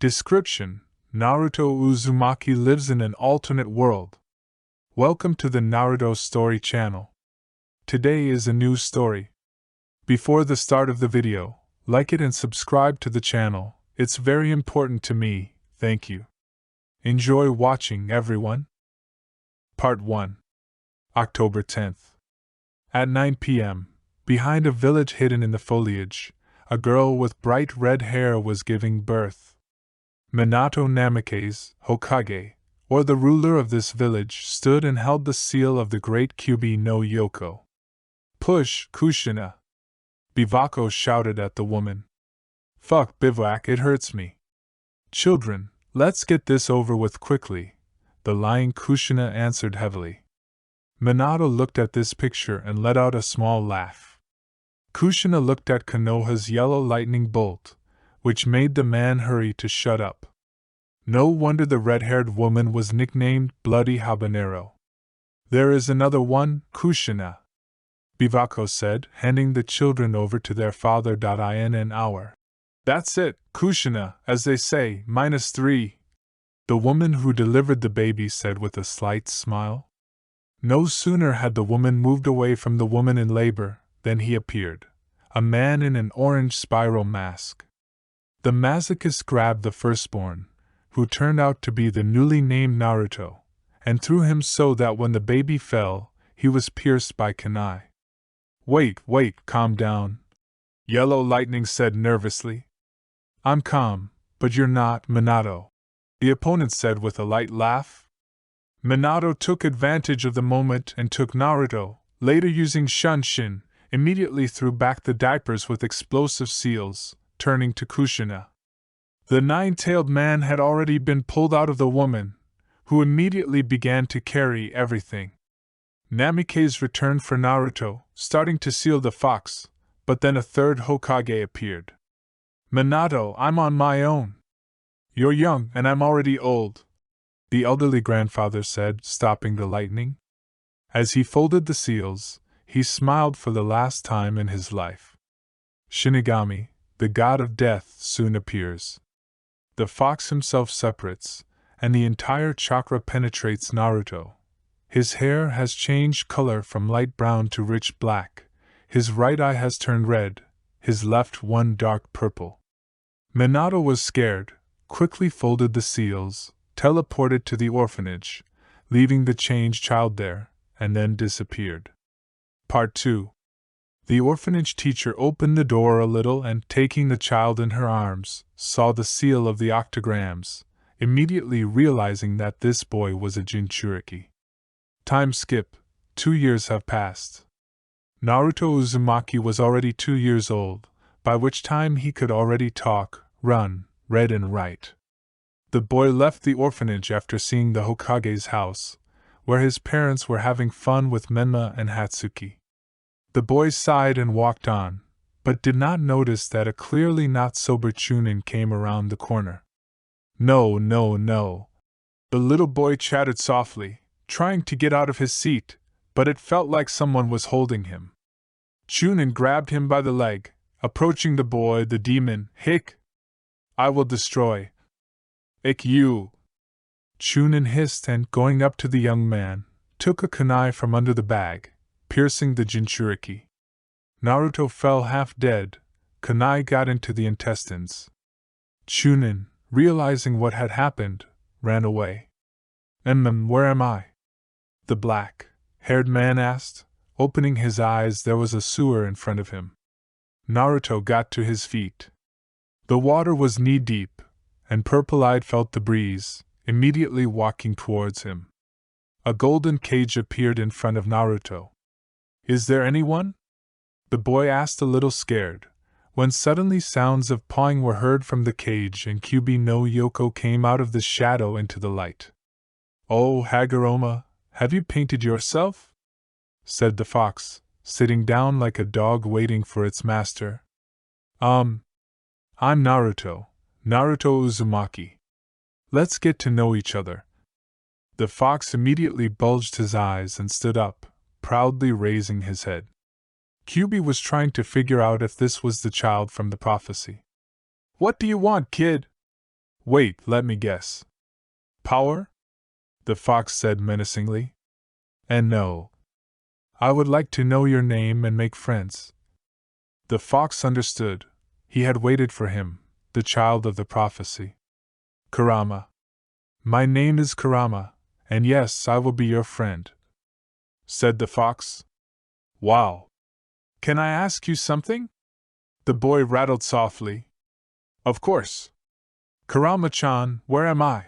Description: Naruto Uzumaki lives in an alternate world. Welcome to the Naruto Story channel. Today is a new story. Before the start of the video, like it and subscribe to the channel, it's very important to me, thank you. Enjoy watching, everyone. Part 1. October 10th. At 9 p.m., behind a village hidden in the foliage, a girl with bright red hair was giving birth. Minato Namikaze, Hokage, or the ruler of this village, stood and held the seal of the great Kyubi no Yoko. "Push, Kushina!" Bivako shouted at the woman. "Fuck, Bivouac, it hurts me." "Children, let's get this over with quickly," the lying Kushina answered heavily. Minato looked at this picture and let out a small laugh. Kushina looked at Konoha's yellow lightning bolt, which made the man hurry to shut up. No wonder the red-haired woman was nicknamed Bloody Habanero. "There is another one, Kushina," Bivako said, handing the children over to their father. In an hour. "That's it, Kushina, as they say, -3. The woman who delivered the baby said with a slight smile. No sooner had the woman moved away from the woman in labor than he appeared, a man in an orange spiral mask. The masochist grabbed the firstborn, who turned out to be the newly named Naruto, and threw him so that when the baby fell, he was pierced by kunai. Wait, calm down," Yellow Lightning said nervously. "I'm calm, but you're not, Minato," the opponent said with a light laugh. Minato took advantage of the moment and took Naruto, later using Shunshin, immediately threw back the diapers with explosive seals, turning to Kushina. The nine-tailed man had already been pulled out of the woman, who immediately began to carry everything. Namikaze returned for Naruto, starting to seal the fox, but then a third Hokage appeared. "Minato, I'm on my own." "You're young and I'm already old," the elderly grandfather said, stopping the lightning. As he folded the seals, he smiled for the last time in his life. Shinigami, the god of death, soon appears. The fox himself separates, and the entire chakra penetrates Naruto. His hair has changed color from light brown to rich black, his right eye has turned red, his left one dark purple. Minato was scared, quickly folded the seals, teleported to the orphanage, leaving the changed child there, and then disappeared. Part 2. The orphanage teacher opened the door a little and, taking the child in her arms, saw the seal of the octograms, immediately realizing that this boy was a Jinchuriki. Time skip, 2 years have passed. Naruto Uzumaki was already 2 years old, by which time he could already talk, run, read and write. The boy left the orphanage after seeing the Hokage's house, where his parents were having fun with Menma and Hatsuki. The boy sighed and walked on, but did not notice that a clearly not sober Chunin came around the corner. No. The little boy chattered softly, trying to get out of his seat, but it felt like someone was holding him. Chunin grabbed him by the leg, approaching the boy. The demon, "Hick! I will destroy. Ick you!" Chunin hissed and, going up to the young man, took a kunai from under the bag, piercing the Jinchuriki. Naruto fell half dead, kunai got into the intestines. Chunin, realizing what had happened, ran away. Where am I?" the black-haired man asked. Opening his eyes, there was a sewer in front of him. Naruto got to his feet. The water was knee-deep, and Purple-Eyed felt the breeze, immediately walking towards him. A golden cage appeared in front of Naruto. "Is there anyone?" the boy asked, a little scared, when suddenly sounds of pawing were heard from the cage and Kyubi no Yoko came out of the shadow into the light. "Oh, Haguruma, have you painted yourself?" said the fox, sitting down like a dog waiting for its master. I'm Naruto Uzumaki. Let's get to know each other." The fox immediately bulged his eyes and stood up, proudly raising his head. Kyubi was trying to figure out if this was the child from the prophecy. "What do you want, kid?" Wait, let me guess. Power? The fox said menacingly. And no. I would like to know your name and make friends. The fox understood. He had waited for him, the child of the prophecy. Kurama. My name is Kurama, and yes, I will be your friend, said the fox. Wow. Can I ask you something? The boy rattled softly. Of course. Kurama-chan, where am I?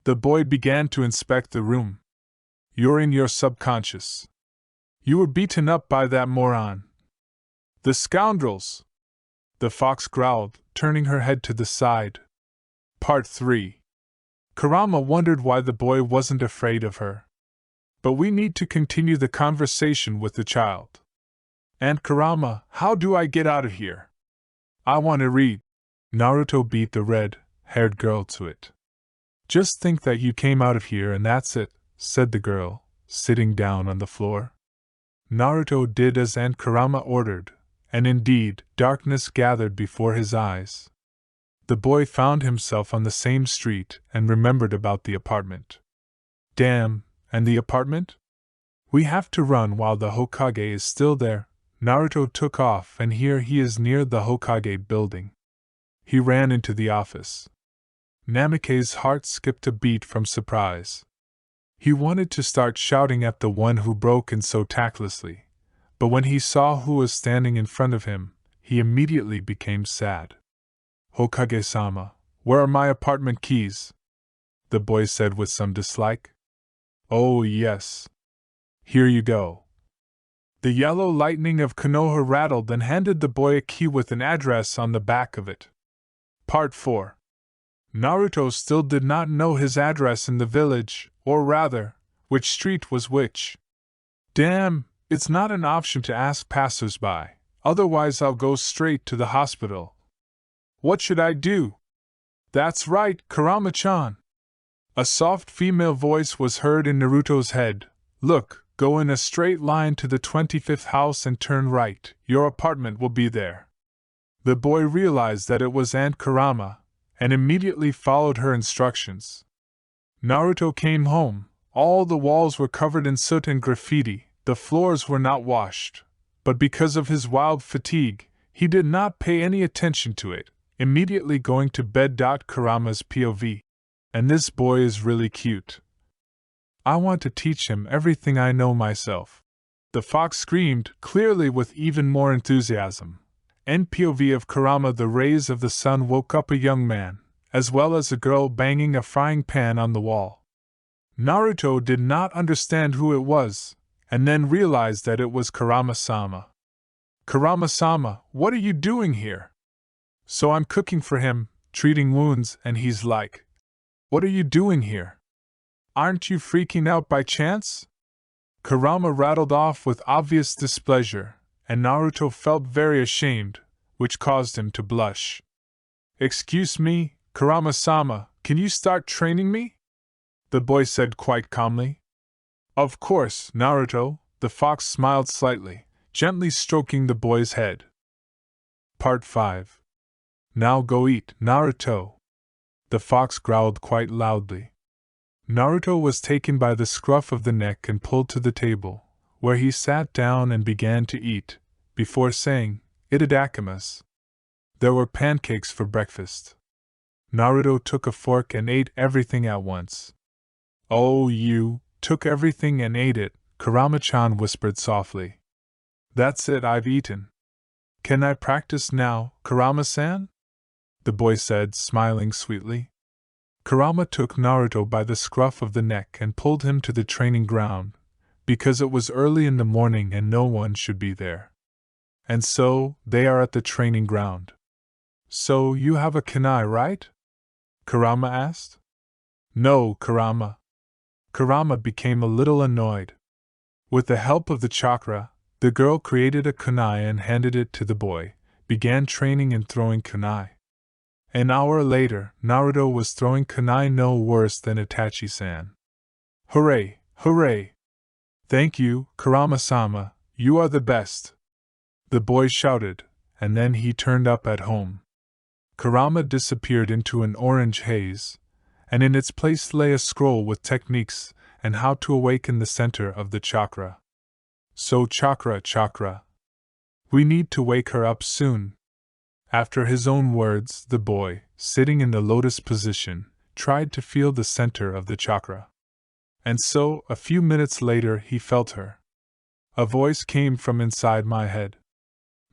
The boy began to inspect the room. You're in your subconscious. You were beaten up by that moron. The scoundrels! The fox growled, turning her head to the side. Part 3. Kurama wondered why the boy wasn't afraid of her. But we need to continue the conversation with the child. And Kurama, how do I get out of here? I want to read. Naruto beat the red-haired girl to it. Just think that you came out of here and that's it, said the girl, sitting down on the floor. Naruto did as Aunt Kurama ordered, and indeed, darkness gathered before his eyes. The boy found himself on the same street and remembered about the apartment. Damn, and the apartment? We have to run while the Hokage is still there. Naruto took off and here he is near the Hokage building. He ran into the office. Namiké's heart skipped a beat from surprise. He wanted to start shouting at the one who broke in so tactlessly, but when he saw who was standing in front of him, he immediately became sad. Hokage-sama, where are my apartment keys? The boy said with some dislike. Oh yes. Here you go. The yellow lightning of Konoha rattled and handed the boy a key with an address on the back of it. Part 4. Naruto still did not know his address in the village, or rather, which street was which. Damn, it's not an option to ask passers-by, otherwise I'll go straight to the hospital. What should I do? That's right, Kurama-chan. A soft female voice was heard in Naruto's head. Look, go in a straight line to the 25th house and turn right, your apartment will be there. The boy realized that it was Aunt Kurama, and immediately followed her instructions. Naruto came home. All the walls were covered in soot and graffiti, the floors were not washed, but because of his wild fatigue, he did not pay any attention to it, immediately going to bed. Kurama's POV. And this boy is really cute. I want to teach him everything I know myself. The fox screamed, clearly with even more enthusiasm. NPOV of Kurama. The rays of the sun woke up a young man, as well as a girl banging a frying pan on the wall. Naruto did not understand who it was, and then realized that it was Kurama-sama. Kurama-sama, what are you doing here? So I'm cooking for him, treating wounds, and he's like, what are you doing here? Aren't you freaking out by chance? Kurama rattled off with obvious displeasure, and Naruto felt very ashamed, which caused him to blush. Excuse me, Kurama-sama, can you start training me? The boy said quite calmly. Of course, Naruto, the fox smiled slightly, gently stroking the boy's head. Part 5. Now go eat, Naruto. The fox growled quite loudly. Naruto was taken by the scruff of the neck and pulled to the table, where he sat down and began to eat, before saying, "Itadakimasu." There were pancakes for breakfast. Naruto took a fork and ate everything at once. Oh, you took everything and ate it, Kurama-chan whispered softly. That's it, I've eaten. Can I practice now, Kurama-san? The boy said, smiling sweetly. Kurama took Naruto by the scruff of the neck and pulled him to the training ground, because it was early in the morning and no one should be there. And so, they are at the training ground. So, you have a kunai, right? Kurama asked. No, Kurama. Kurama became a little annoyed. With the help of the chakra, the girl created a kunai and handed it to the boy, began training in throwing kunai. An hour later, Naruto was throwing kunai no worse than Itachi-san. Hooray, hooray! Thank you, Kurama-sama, you are the best! The boy shouted, and then he turned up at home. Kurama disappeared into an orange haze, and in its place lay a scroll with techniques and how to awaken the center of the chakra. So chakra. We need to wake her up soon. After his own words, the boy, sitting in the lotus position, tried to feel the center of the chakra. And so, a few minutes later, he felt her. A voice came from inside my head.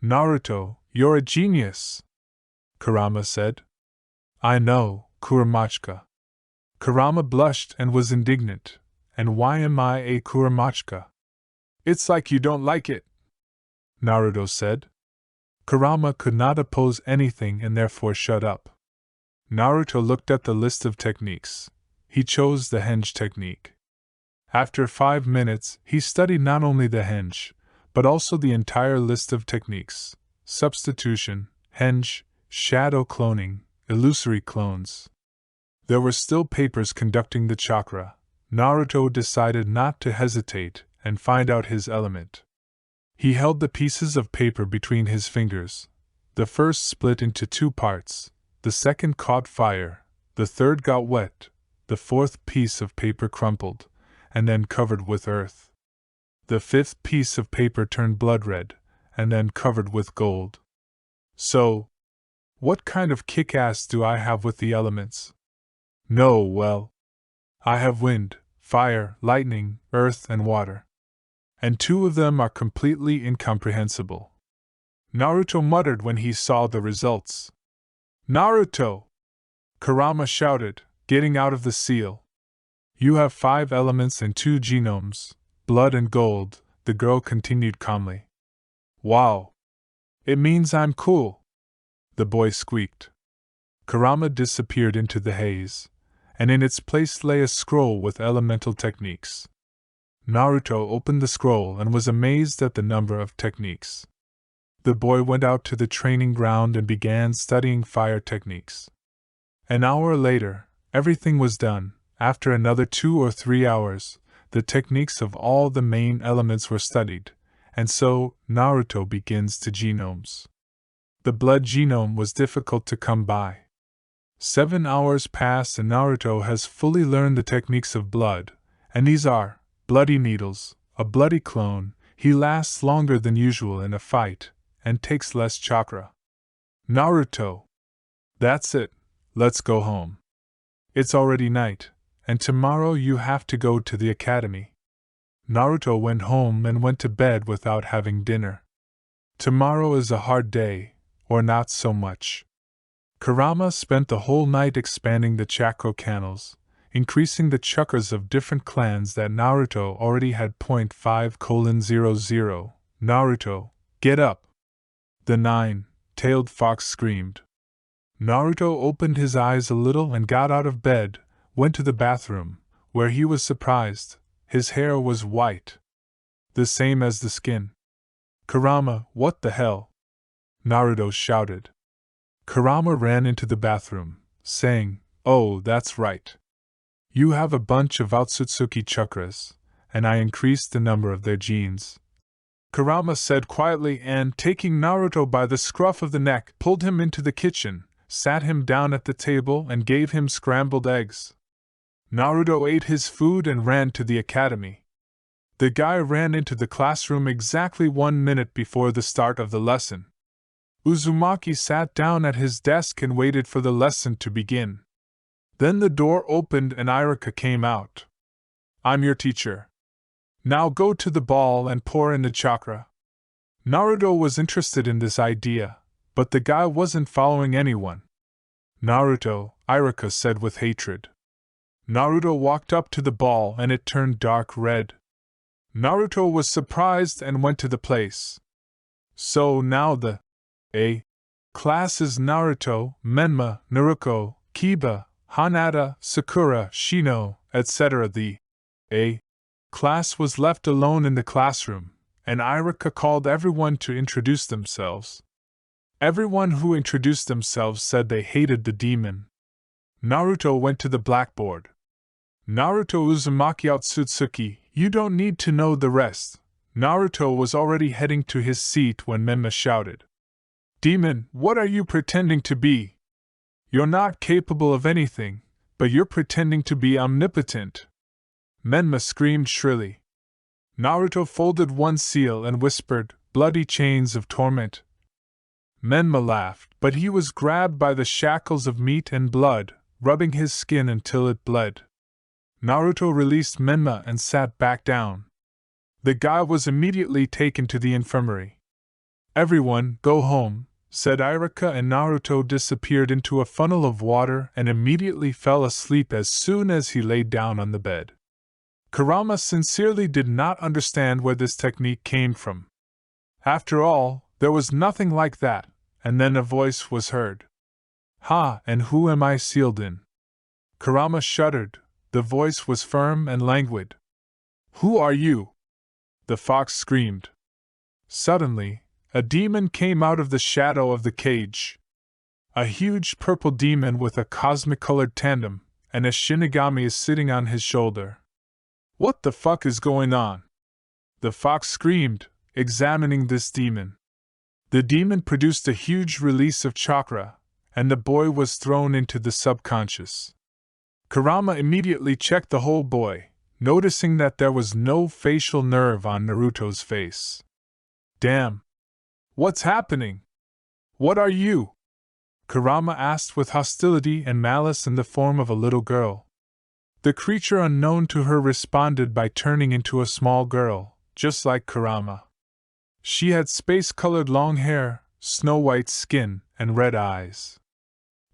Naruto, you're a genius, Kurama said. I know, Kuramachka. Kurama blushed and was indignant. And why am I a Kuramachka? It's like you don't like it, Naruto said. Kurama could not oppose anything and therefore shut up. Naruto looked at the list of techniques. He chose the henge technique. After 5 minutes, he studied not only the henge, but also the entire list of techniques: substitution, henge, shadow cloning, illusory clones. There were still papers conducting the chakra. Naruto decided not to hesitate and find out his element. He held the pieces of paper between his fingers. The first split into 2 parts, the second caught fire, the third got wet, the fourth piece of paper crumpled, and then covered with earth. The fifth piece of paper turned blood red, and then covered with gold. So, what kind of kick-ass do I have with the elements? No, well, I have wind, fire, lightning, earth, and water. And 2 of them are completely incomprehensible. Naruto muttered when he saw the results. Naruto! Kurama shouted, getting out of the seal. You have 5 elements and 2 genomes, blood and gold, the girl continued calmly. Wow! It means I'm cool, the boy squeaked. Kurama disappeared into the haze, and in its place lay a scroll with elemental techniques. Naruto opened the scroll and was amazed at the number of techniques. The boy went out to the training ground and began studying fire techniques. An hour later, everything was done. After another 2 or 3 hours, the techniques of all the main elements were studied, and so Naruto begins to genomes. The blood genome was difficult to come by. 7 hours pass and Naruto has fully learned the techniques of blood, and these are bloody needles, a bloody clone, he lasts longer than usual in a fight, and takes less chakra. Naruto! That's it, let's go home. It's already night, and tomorrow you have to go to the academy. Naruto went home and went to bed without having dinner. Tomorrow is a hard day, or not so much. Kurama spent the whole night expanding the chakra canals, increasing the chakras of different clans that Naruto already had. 5:00. Naruto, get up! The 9-tailed fox screamed. Naruto opened his eyes a little and got out of bed, went to the bathroom, where he was surprised. His hair was white, the same as the skin. Kurama, what the hell? Naruto shouted. Kurama ran into the bathroom, saying, Oh, that's right. You have a bunch of Otsutsuki chakras, and I increased the number of their genes. Kurama said quietly and, taking Naruto by the scruff of the neck, pulled him into the kitchen, sat him down at the table and gave him scrambled eggs. Naruto ate his food and ran to the academy. The guy ran into the classroom exactly 1 minute before the start of the lesson. Uzumaki sat down at his desk and waited for the lesson to begin. Then the door opened and Irika came out. I'm your teacher. Now go to the ball and pour in the chakra. Naruto was interested in this idea, but the guy wasn't following anyone. Naruto, Irika said with hatred. Naruto walked up to the ball and it turned dark red. Naruto was surprised and went to the place. So now the A class is Naruto, Menma, Naruko, Kiba, Hinata, Sakura, Shino, etc. The A class was left alone in the classroom, and Irika called everyone to introduce themselves. Everyone who introduced themselves said they hated the demon. Naruto went to the blackboard. Naruto Uzumaki Otsutsuki, you don't need to know the rest. Naruto was already heading to his seat when Menma shouted. Demon, what are you pretending to be? You're not capable of anything, but you're pretending to be omnipotent. Menma screamed shrilly. Naruto folded one seal and whispered, bloody chains of torment. Menma laughed, but he was grabbed by the shackles of meat and blood, rubbing his skin until it bled. Naruto released Menma and sat back down. The guy was immediately taken to the infirmary. Everyone, go home, said Iruka, and Naruto disappeared into a funnel of water and immediately fell asleep as soon as he lay down on the bed. Kurama sincerely did not understand where this technique came from. After all, there was nothing like that, and then a voice was heard. Ha, and who am I sealed in? Kurama shuddered. The voice was firm and languid. Who are you? The fox screamed. Suddenly, a demon came out of the shadow of the cage. A huge purple demon with a cosmic-colored tandem, and a Shinigami is sitting on his shoulder. What the fuck is going on? The fox screamed, examining this demon. The demon produced a huge release of chakra, and the boy was thrown into the subconscious. Kurama immediately checked the whole boy, noticing that there was no facial nerve on Naruto's face. Damn! What's happening? What are you? Kurama asked with hostility and malice in the form of a little girl. The creature unknown to her responded by turning into a small girl, just like Kurama. She had space-colored long hair, snow-white skin, and red eyes.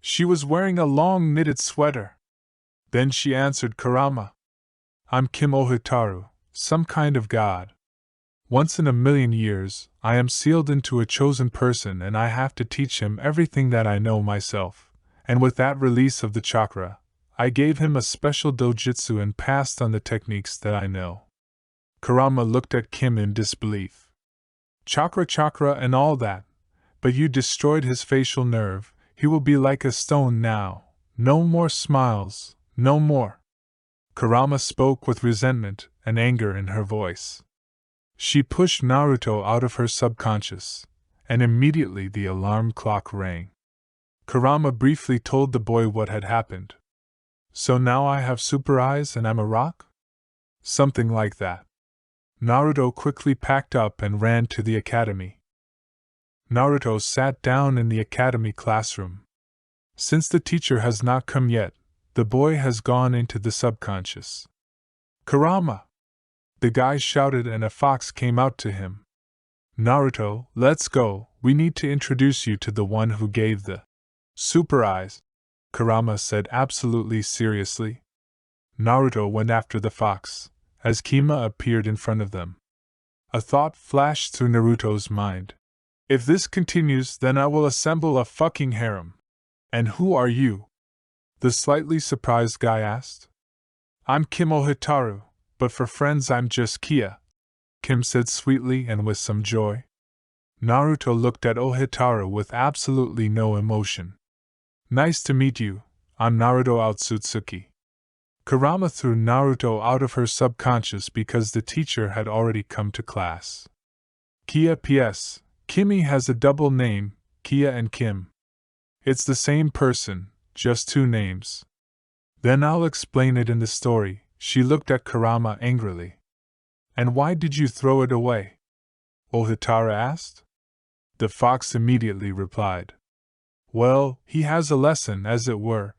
She was wearing a long knitted sweater. Then she answered Kurama. I'm Kim Ohitaru, some kind of god. Once in a million years, I am sealed into a chosen person and I have to teach him everything that I know myself. And with that release of the chakra, I gave him a special dojutsu and passed on the techniques that I know. Kurama looked at Kim in disbelief. Chakra and all that, but you destroyed his facial nerve. He will be like a stone now. No more smiles, no more. Kurama spoke with resentment and anger in her voice. She pushed Naruto out of her subconscious, and immediately the alarm clock rang. Kurama briefly told the boy what had happened. So now I have super eyes and I'm a rock? Something like that. Naruto quickly packed up and ran to the academy. Naruto sat down in the academy classroom. Since the teacher has not come yet, the boy has gone into the subconscious. Kurama! The guy shouted and a fox came out to him. Naruto, let's go, we need to introduce you to the one who gave the super eyes, Kurama said absolutely seriously. Naruto went after the fox, as Kima appeared in front of them. A thought flashed through Naruto's mind. If this continues, then I will assemble a fucking harem. And who are you? The slightly surprised guy asked. I'm Kim Ohitaru, but for friends I'm just Kia, Kim said sweetly and with some joy. Naruto looked at Ohitaru with absolutely no emotion. Nice to meet you, I'm Naruto Otsutsuki. Kurama threw Naruto out of her subconscious because the teacher had already come to class. Kia P.S. Kimmy has a double name, Kia and Kim. It's the same person, just two names. Then I'll explain it in the story. She looked at Kurama angrily. And why did you throw it away? Ohitaru asked. The fox immediately replied. Well, he has a lesson, as it were.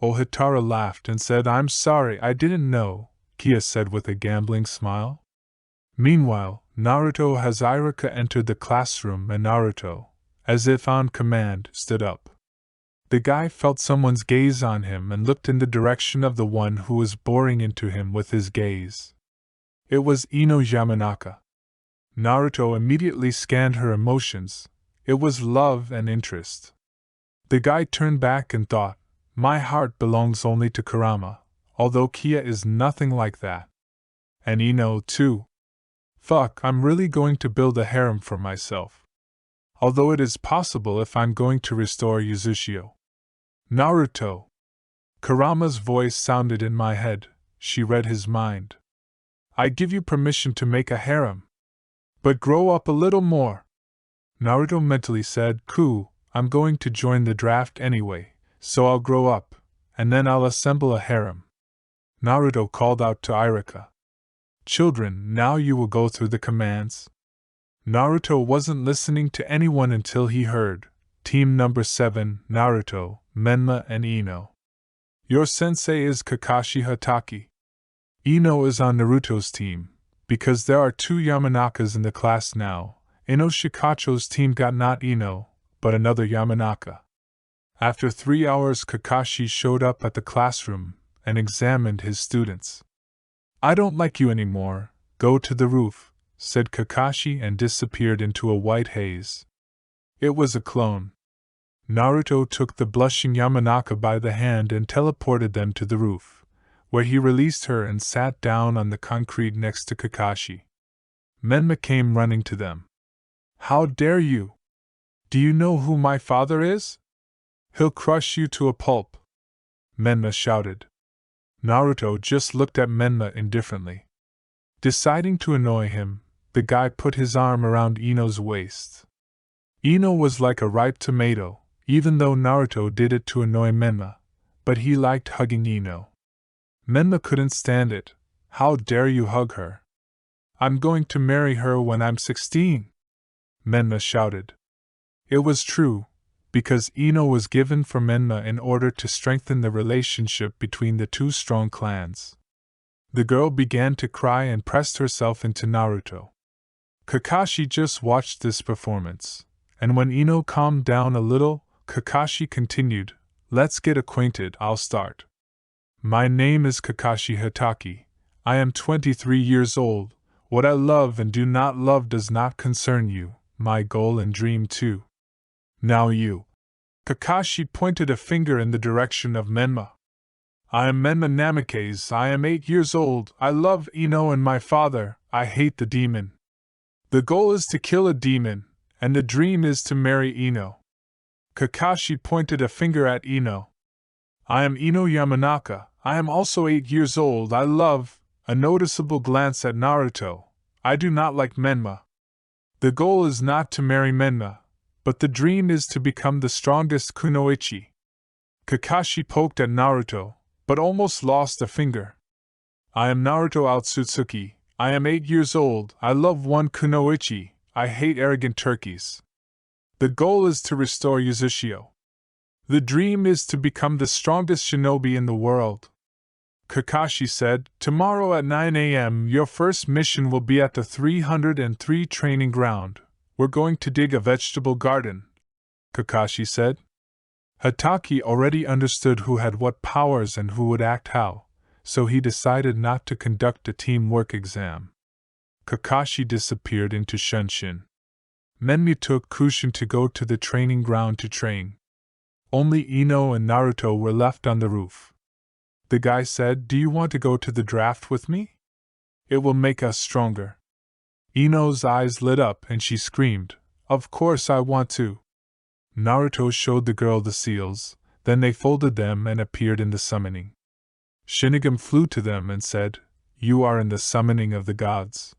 Ohitaru laughed and said, I'm sorry, I didn't know, Kia said with a gambling smile. Meanwhile, Naruto has Iruka entered the classroom and Naruto, as if on command, stood up. The guy felt someone's gaze on him and looked in the direction of the one who was boring into him with his gaze. It was Ino Yamanaka. Naruto immediately scanned her emotions. It was love and interest. The guy turned back and thought, my heart belongs only to Kurama, although Kia is nothing like that. And Ino, too. Fuck, I'm really going to build a harem for myself. Although it is possible if I'm going to restore Uzushio. Naruto! Kurama's voice sounded in my head. She read his mind. I give you permission to make a harem. But grow up a little more. Naruto mentally said, Cool, I'm going to join the draft anyway, So I'll grow up, and then I'll assemble a harem. Naruto called out to Irika. Children, now you will go through the commands. Naruto wasn't listening to anyone until he heard, Team number 7, Naruto, Menma and Ino. Your sensei is Kakashi Hatake. Ino is on Naruto's team, because there are 2 Yamanakas in the class now. Ino Shikacho's team got not Ino, but another Yamanaka. After 3 hours, Kakashi showed up at the classroom and examined his students. I don't like you anymore, go to the roof, said Kakashi and disappeared into a white haze. It was a clone. Naruto took the blushing Yamanaka by the hand and teleported them to the roof, where he released her and sat down on the concrete next to Kakashi. Menma came running to them. How dare you? Do you know who my father is? He'll crush you to a pulp. Menma shouted. Naruto just looked at Menma indifferently. Deciding to annoy him, the guy put his arm around Ino's waist. Ino was like a ripe tomato, even though Naruto did it to annoy Menma, but he liked hugging Ino. Menma couldn't stand it. How dare you hug her? I'm going to marry her when I'm 16, Menma shouted. It was true, because Ino was given for Menma in order to strengthen the relationship between the 2 strong clans. The girl began to cry and pressed herself into Naruto. Kakashi just watched this performance, and when Ino calmed down a little, Kakashi continued, Let's get acquainted, I'll start. My name is Kakashi Hatake. I am 23 years old. What I love and do not love does not concern you, my goal and dream too. Now you. Kakashi pointed a finger in the direction of Menma. I am Menma Namikaze, I am 8 years old, I love Ino and my father, I hate the demon. The goal is to kill a demon, and the dream is to marry Ino. Kakashi pointed a finger at Ino. I am Ino Yamanaka, I am also 8 years old, I love, a noticeable glance at Naruto, I do not like Menma. The goal is not to marry Menma, but the dream is to become the strongest kunoichi. Kakashi poked at Naruto, but almost lost a finger. I am Naruto Otsutsuki, I am 8 years old, I love one kunoichi, I hate arrogant turkeys. The goal is to restore Yuzushio. The dream is to become the strongest shinobi in the world. Kakashi said, Tomorrow at 9 a.m. your first mission will be at the 303 training ground. We're going to dig a vegetable garden, Kakashi said. Hatake already understood who had what powers and who would act how, so he decided not to conduct a teamwork exam. Kakashi disappeared into Shunshin. Menmi took Kushin to go to the training ground to train. Only Ino and Naruto were left on the roof. The guy said, Do you want to go to the draft with me? It will make us stronger. Ino's eyes lit up and she screamed, Of course I want to. Naruto showed the girl the seals, then they folded them and appeared in the summoning. Shinigami flew to them and said, You are in the summoning of the gods.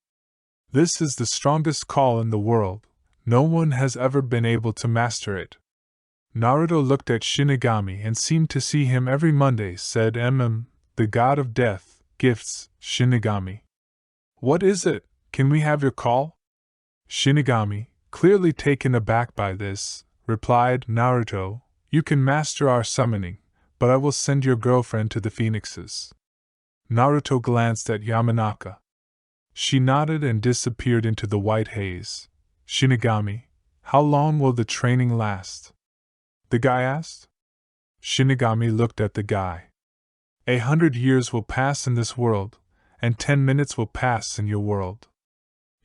This is the strongest call in the world, no one has ever been able to master it. Naruto looked at Shinigami and seemed to see him every Monday, said the god of death, gifts, Shinigami. What is it? Can we have your call? Shinigami, clearly taken aback by this, replied, Naruto, you can master our summoning, but I will send your girlfriend to the phoenixes. Naruto glanced at Yamanaka. She nodded and disappeared into the white haze. Shinigami, how long will the training last? The guy asked. Shinigami looked at the guy. 100 years will pass in this world, and 10 minutes will pass in your world.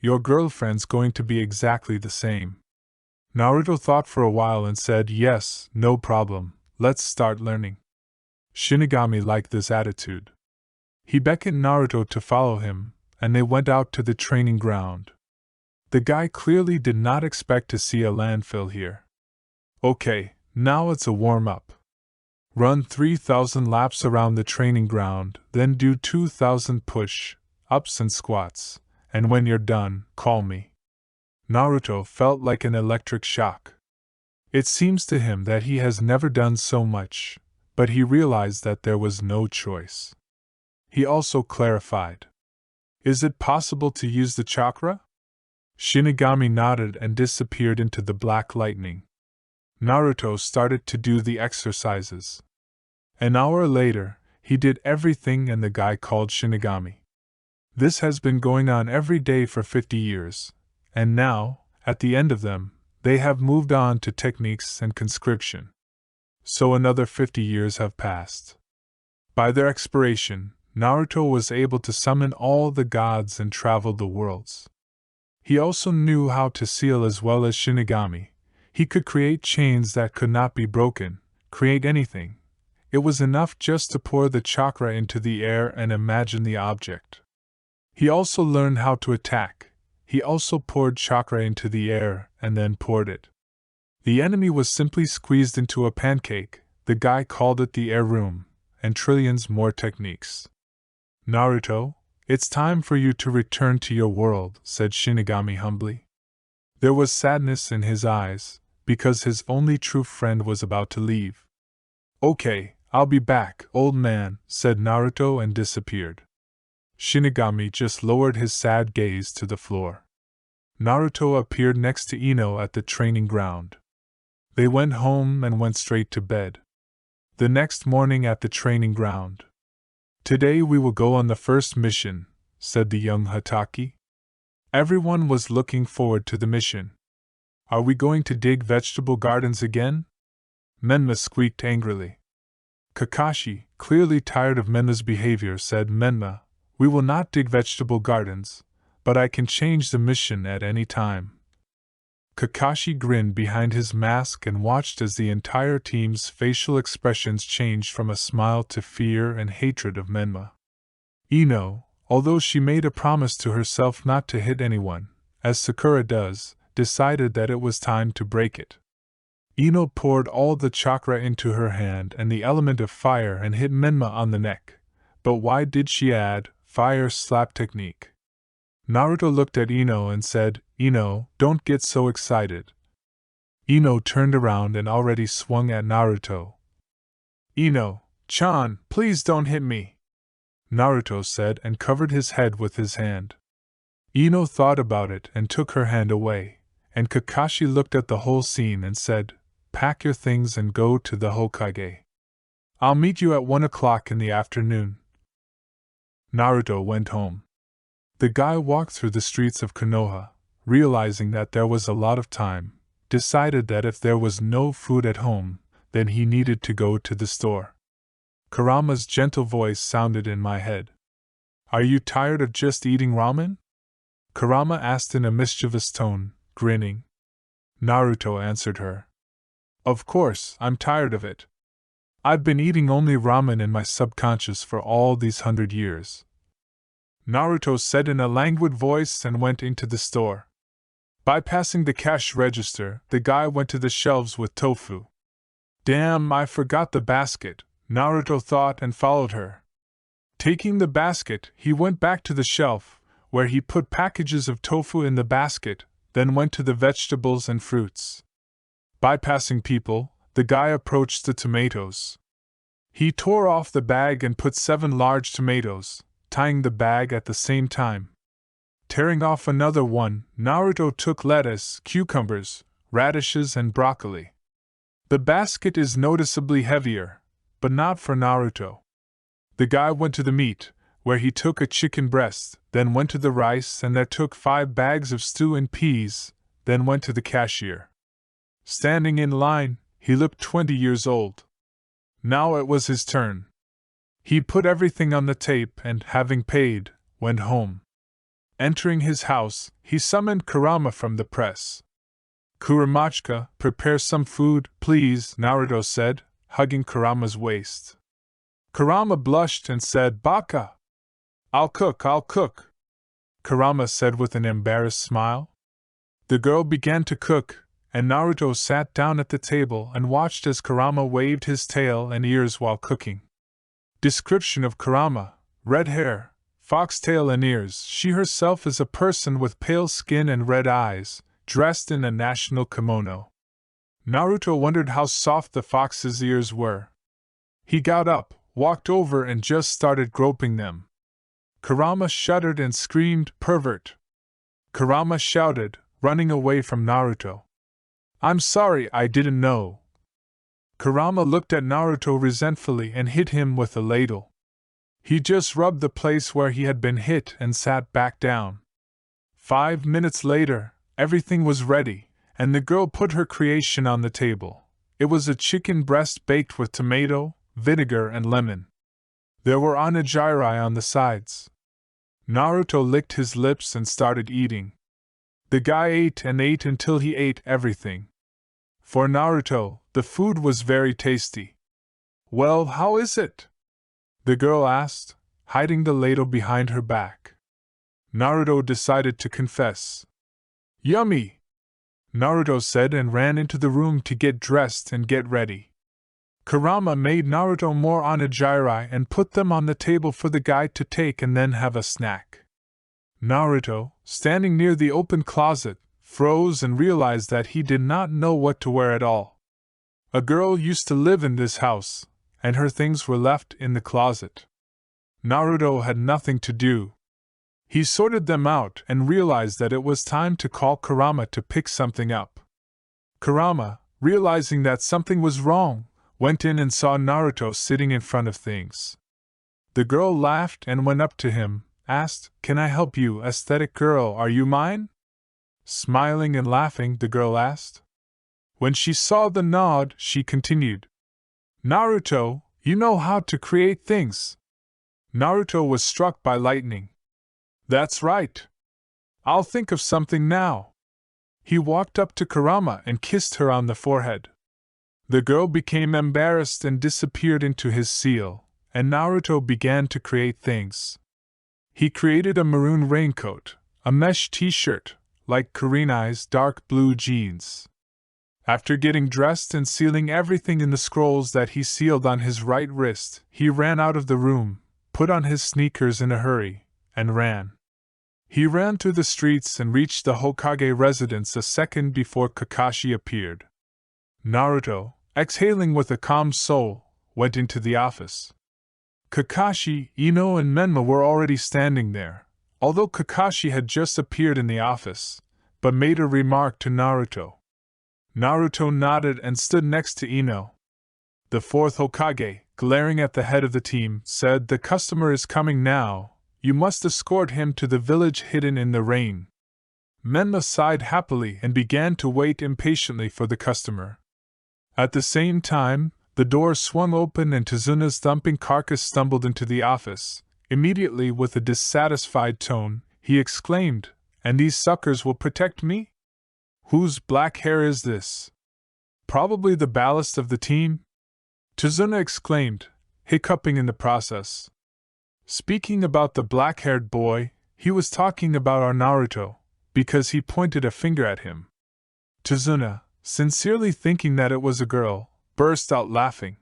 Your girlfriend's going to be exactly the same. Naruto thought for a while and said, Yes, no problem, let's start learning. Shinigami liked this attitude. He beckoned Naruto to follow him, and they went out to the training ground. The guy clearly did not expect to see a landfill here. Okay, now it's a warm-up. Run 3,000 laps around the training ground, then do 2,000 push-ups and squats, and when you're done, call me. Naruto felt like an electric shock. It seems to him that he has never done so much, but he realized that there was no choice. He also clarified. Is it possible to use the chakra? Shinigami nodded and disappeared into the black lightning. Naruto started to do the exercises. An hour later, he did everything and the guy called Shinigami. This has been going on every day for 50 years, and now, at the end of them, they have moved on to techniques and conscription. So another 50 years have passed. By their expiration, Naruto was able to summon all the gods and travel the worlds. He also knew how to seal as well as Shinigami. He could create chains that could not be broken, create anything. It was enough just to pour the chakra into the air and imagine the object. He also learned how to attack. He also poured chakra into the air and then poured it. The enemy was simply squeezed into a pancake. The guy called it the air room, and trillions more techniques. Naruto, it's time for you to return to your world, said Shinigami humbly. There was sadness in his eyes, because his only true friend was about to leave. Okay, I'll be back, old man, said Naruto and disappeared. Shinigami just lowered his sad gaze to the floor. Naruto appeared next to Ino at the training ground. They went home and went straight to bed. The next morning at the training ground. Today we will go on the first mission, said the young Hatake. Everyone was looking forward to the mission. Are we going to dig vegetable gardens again? Menma squeaked angrily. Kakashi, clearly tired of Menma's behavior, said, Menma, we will not dig vegetable gardens, but I can change the mission at any time. Kakashi grinned behind his mask and watched as the entire team's facial expressions changed from a smile to fear and hatred of Menma. Ino, although she made a promise to herself not to hit anyone, as Sakura does, decided that it was time to break it. Ino poured all the chakra into her hand and the element of fire and hit Menma on the neck. But why did she add fire slap technique? Naruto looked at Ino and said, Ino, don't get so excited. Ino turned around and already swung at Naruto. Ino-chan, please don't hit me, Naruto said and covered his head with his hand. Ino thought about it and took her hand away, and Kakashi looked at the whole scene and said, pack your things and go to the Hokage. I'll meet you at 1 o'clock in the afternoon. Naruto went home. The guy walked through the streets of Konoha, realizing that there was a lot of time, decided that if there was no food at home, then he needed to go to the store. Kurama's gentle voice sounded in my head. Are you tired of just eating ramen? Kurama asked in a mischievous tone, grinning. Naruto answered her. Of course, I'm tired of it. I've been eating only ramen in my subconscious for all these 100 years. Naruto said in a languid voice and went into the store. Bypassing the cash register, the guy went to the shelves with tofu. Damn, I forgot the basket, Naruto thought and followed her. Taking the basket, he went back to the shelf, where he put packages of tofu in the basket, then went to the vegetables and fruits. Bypassing people, the guy approached the tomatoes. He tore off the bag and put 7 large tomatoes, tying the bag at the same time. Tearing off another one, Naruto took lettuce, cucumbers, radishes, and broccoli. The basket is noticeably heavier, but not for Naruto. The guy went to the meat, where he took a chicken breast, then went to the rice and there took 5 bags of stew and peas, then went to the cashier. Standing in line, he looked 20 years old. Now it was his turn. He put everything on the tape and, having paid, went home. Entering his house, he summoned Kurama from the press. Kuramachka, prepare some food, please, Naruto said, hugging Kurama's waist. Kurama blushed and said, Baka! I'll cook. Kurama said with an embarrassed smile. The girl began to cook, and Naruto sat down at the table and watched as Kurama waved his tail and ears while cooking. Description of Kurama: red hair, foxtail and ears. She herself is a person with pale skin and red eyes, dressed in a national kimono. Naruto wondered how soft the fox's ears were. He got up, walked over and just started groping them. Kurama shuddered and screamed, "Pervert!" Kurama shouted, running away from Naruto. "I'm sorry, I didn't know." Kurama looked at Naruto resentfully and hit him with a ladle. He just rubbed the place where he had been hit and sat back down. 5 minutes later, everything was ready, and the girl put her creation on the table. It was a chicken breast baked with tomato, vinegar, and lemon. There were onigiri on the sides. Naruto licked his lips and started eating. The guy ate and ate until he ate everything. For Naruto, the food was very tasty. "Well, how is it?" the girl asked, hiding the ladle behind her back. Naruto decided to confess. "Yummy!" Naruto said and ran into the room to get dressed and get ready. Kurama made Naruto more onigiri and put them on the table for the guy to take and then have a snack. Naruto, standing near the open closet, froze and realized that he did not know what to wear at all. A girl used to live in this house, and her things were left in the closet. Naruto had nothing to do. He sorted them out and realized that it was time to call Kurama to pick something up. Kurama, realizing that something was wrong, went in and saw Naruto sitting in front of things. The girl laughed and went up to him, asked, "Can I help you, aesthetic girl, are you mine?" Smiling and laughing, the girl asked. When she saw the nod, she continued, "Naruto, you know how to create things." Naruto was struck by lightning. "That's right. I'll think of something now." He walked up to Kurama and kissed her on the forehead. The girl became embarrassed and disappeared into his seal, and Naruto began to create things. He created a maroon raincoat, a mesh t-shirt, like Kurenai's dark blue jeans. After getting dressed and sealing everything in the scrolls that he sealed on his right wrist, he ran out of the room, put on his sneakers in a hurry, and ran. He ran through the streets and reached the Hokage residence a second before Kakashi appeared. Naruto, exhaling with a calm soul, went into the office. Kakashi, Ino and Menma were already standing there, although Kakashi had just appeared in the office, but made a remark to Naruto. Naruto nodded and stood next to Ino. The fourth Hokage, glaring at the head of the team, said, "The customer is coming now. You must escort him to the village hidden in the rain." Menma sighed happily and began to wait impatiently for the customer. At the same time, the door swung open and Tazuna's thumping carcass stumbled into the office. Immediately, with a dissatisfied tone, he exclaimed, "And these suckers will protect me? Whose black hair is this? Probably the ballast of the team?" Tazuna exclaimed, hiccuping in the process. Speaking about the black-haired boy, he was talking about our Naruto, because he pointed a finger at him. Tazuna, sincerely thinking that it was a girl, burst out laughing.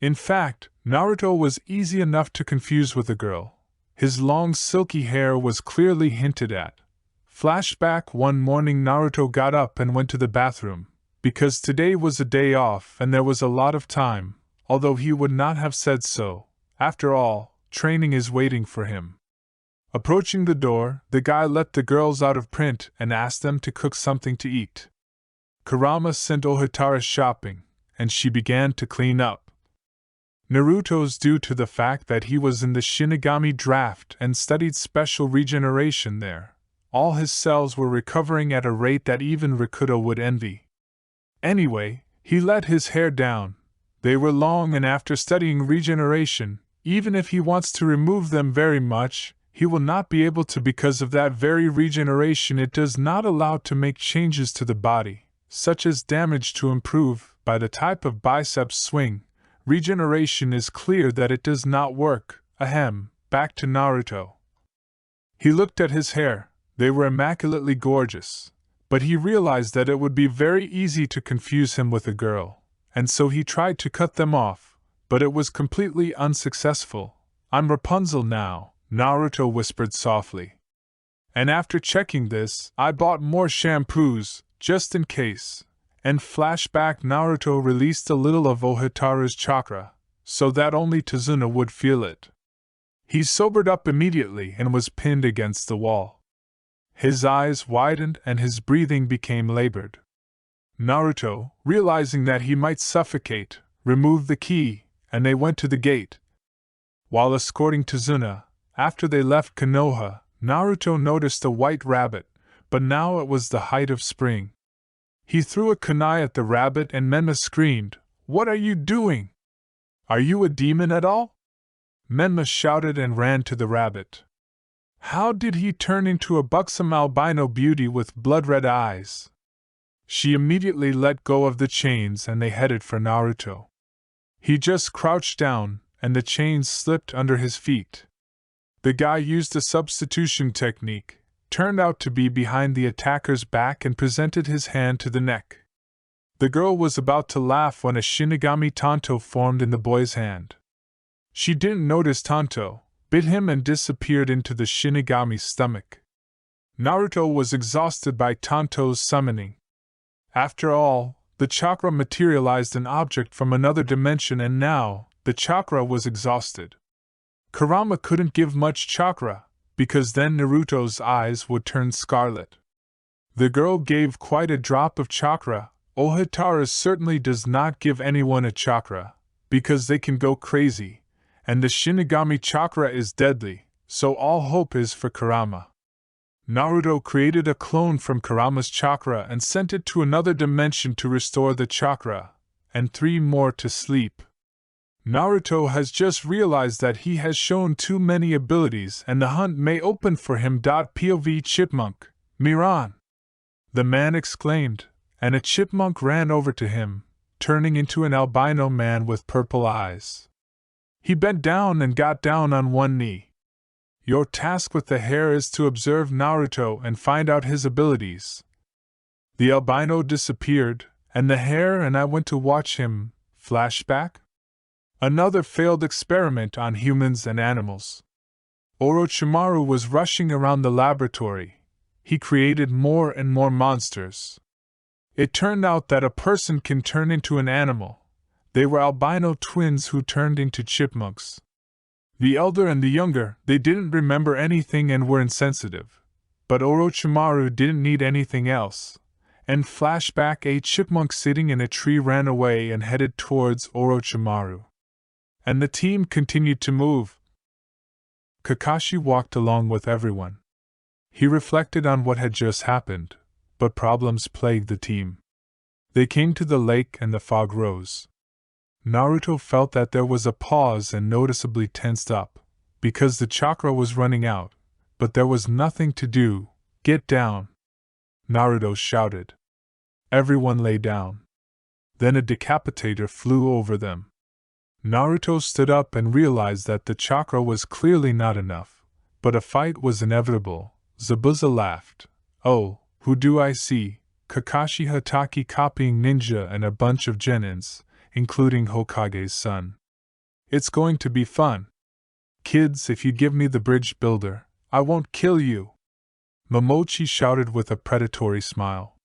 In fact, Naruto was easy enough to confuse with a girl. His long silky hair was clearly hinted at. Flashback: one morning Naruto got up and went to the bathroom, because today was a day off and there was a lot of time, although he would not have said so. After all, training is waiting for him. Approaching the door, the guy let the girls out of print and asked them to cook something to eat. Kurama sent Ohitara shopping, and she began to clean up. Naruto's due to the fact that he was in the Shinigami draft and studied special regeneration there. All his cells were recovering at a rate that even Rikudo would envy. Anyway, he let his hair down. They were long, and after studying regeneration, even if he wants to remove them very much, he will not be able to, because of that very regeneration it does not allow to make changes to the body, such as damage to improve. By the type of biceps swing, regeneration is clear that it does not work. Ahem, back to Naruto. He looked at his hair. They were immaculately gorgeous, but he realized that it would be very easy to confuse him with a girl, and so he tried to cut them off, but it was completely unsuccessful. "I'm Rapunzel now," Naruto whispered softly. "And after checking this, I bought more shampoos, just in case, And flashback, Naruto released a little of Ohataru's chakra, so that only Tazuna would feel it. He sobered up immediately and was pinned against the wall. His eyes widened and his breathing became labored. Naruto, realizing that he might suffocate, removed the key, and they went to the gate. While escorting Tazuna, after they left Konoha, Naruto noticed a white rabbit, but now it was the height of spring. He threw a kunai at the rabbit and Menma screamed, "What are you doing? Are you a demon at all?" Menma shouted and ran to the rabbit. How did he turn into a buxom albino beauty with blood-red eyes? She immediately let go of the chains and they headed for Naruto. He just crouched down, and the chains slipped under his feet. The guy used a substitution technique, turned out to be behind the attacker's back and presented his hand to the neck. The girl was about to laugh when a Shinigami Tanto formed in the boy's hand. She didn't notice Tanto, bit him and disappeared into the Shinigami's stomach. Naruto was exhausted by Tanto's summoning. After all, the chakra materialized an object from another dimension and now, the chakra was exhausted. Kurama couldn't give much chakra, because then Naruto's eyes would turn scarlet. The girl gave quite a drop of chakra. Ohataru certainly does not give anyone a chakra, because they can go crazy, and the Shinigami chakra is deadly, so all hope is for Kurama. Naruto created a clone from Kurama's chakra and sent it to another dimension to restore the chakra, and 3 more to sleep. Naruto has just realized that he has shown too many abilities and the hunt may open for him. POV Chipmunk, Miran! The man exclaimed, and a chipmunk ran over to him, turning into an albino man with purple eyes. He bent down and got down on one knee. Your task with the hare is to observe Naruto and find out his abilities. The albino disappeared, and the hare and I went to watch him. Flashback? Another failed experiment on humans and animals. Orochimaru was rushing around the laboratory. He created more and more monsters. It turned out that a person can turn into an animal. They were albino twins who turned into chipmunks. The elder and the younger, they didn't remember anything and were insensitive. But Orochimaru didn't need anything else. And flashback, a chipmunk sitting in a tree ran away and headed towards Orochimaru. And the team continued to move. Kakashi walked along with everyone. He reflected on what had just happened, but problems plagued the team. They came to the lake and the fog rose. Naruto felt that there was a pause and noticeably tensed up, because the chakra was running out, but there was nothing to do. Get down! Naruto shouted. Everyone lay down. Then a decapitator flew over them. Naruto stood up and realized that the chakra was clearly not enough, but a fight was inevitable. Zabuza laughed. Oh, who do I see? Kakashi Hatake copying ninja and a bunch of genins, including Hokage's son. It's going to be fun. Kids, if you give me the bridge builder, I won't kill you. Momochi shouted with a predatory smile.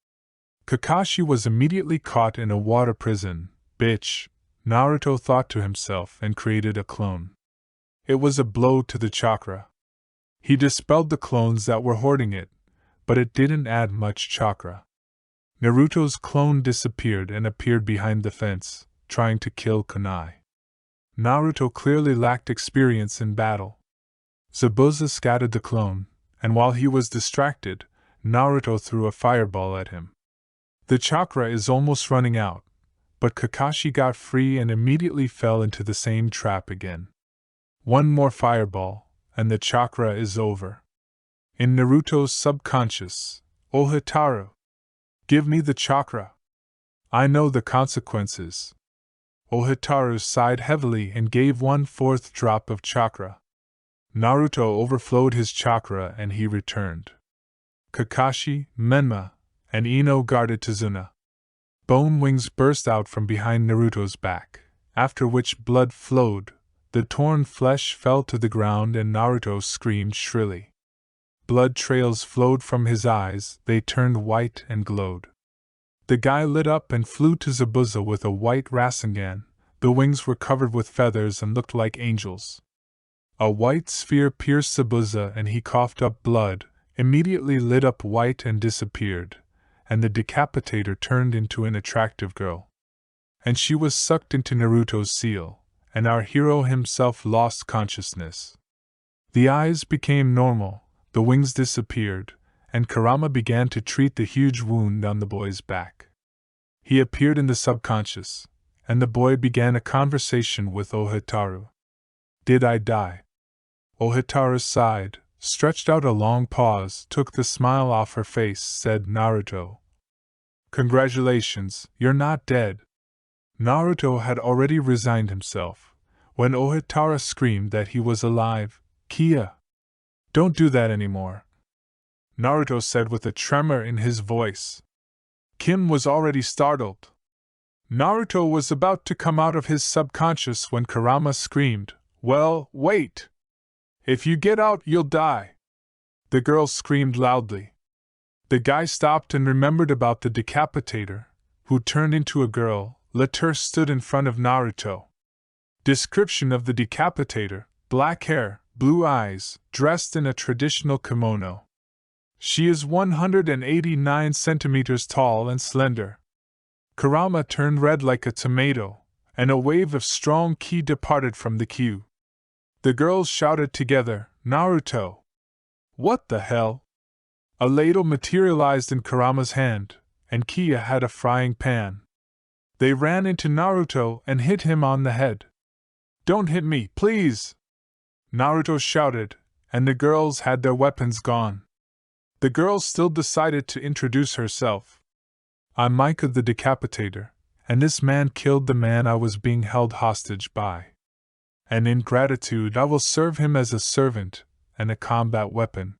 Kakashi was immediately caught in a water prison. Bitch, Naruto thought to himself and created a clone. It was a blow to the chakra. He dispelled the clones that were hoarding it, but it didn't add much chakra. Naruto's clone disappeared and appeared behind the fence, trying to kill Kunai. Naruto clearly lacked experience in battle. Zabuza scattered the clone, and while he was distracted, Naruto threw a fireball at him. The chakra is almost running out, but Kakashi got free and immediately fell into the same trap again. One more fireball, and the chakra is over. In Naruto's subconscious, Ohataru, give me the chakra. I know the consequences. Ohataru sighed heavily and gave 1/4 drop of chakra. Naruto overflowed his chakra and he returned. Kakashi, Menma, and Ino guarded Tazuna. Bone wings burst out from behind Naruto's back, after which blood flowed, the torn flesh fell to the ground and Naruto screamed shrilly. Blood trails flowed from his eyes, they turned white and glowed. The guy lit up and flew to Zabuza with a white Rasengan. The wings were covered with feathers and looked like angels. A white sphere pierced Zabuza and he coughed up blood, immediately lit up white and disappeared, and the decapitator turned into an attractive girl. And she was sucked into Naruto's seal, and our hero himself lost consciousness. The eyes became normal, the wings disappeared, and Kurama began to treat the huge wound on the boy's back. He appeared in the subconscious, and the boy began a conversation with Ohitaru. Did I die? Ohitaru sighed, stretched out a long pause, took the smile off her face, said Naruto. Congratulations, you're not dead. Naruto had already resigned himself, when Ohitaru screamed that he was alive. Kia! Don't do that anymore, Naruto said with a tremor in his voice. Kim was already startled. Naruto was about to come out of his subconscious when Kurama screamed, Well, wait! If you get out, you'll die! The girl screamed loudly. The guy stopped and remembered about the decapitator, who turned into a girl. Latur stood in front of Naruto. Description of the decapitator: black hair, blue eyes, dressed in a traditional kimono. She is 189 centimeters tall and slender. Kurama turned red like a tomato, and a wave of strong ki departed from the queue. The girls shouted together, Naruto! What the hell? A ladle materialized in Kurama's hand, and Kia had a frying pan. They ran into Naruto and hit him on the head. Don't hit me, please! Naruto shouted, and the girls had their weapons gone. The girl still decided to introduce herself. I'm Micah the Decapitator, and this man killed the man I was being held hostage by. And in gratitude I will serve him as a servant and a combat weapon.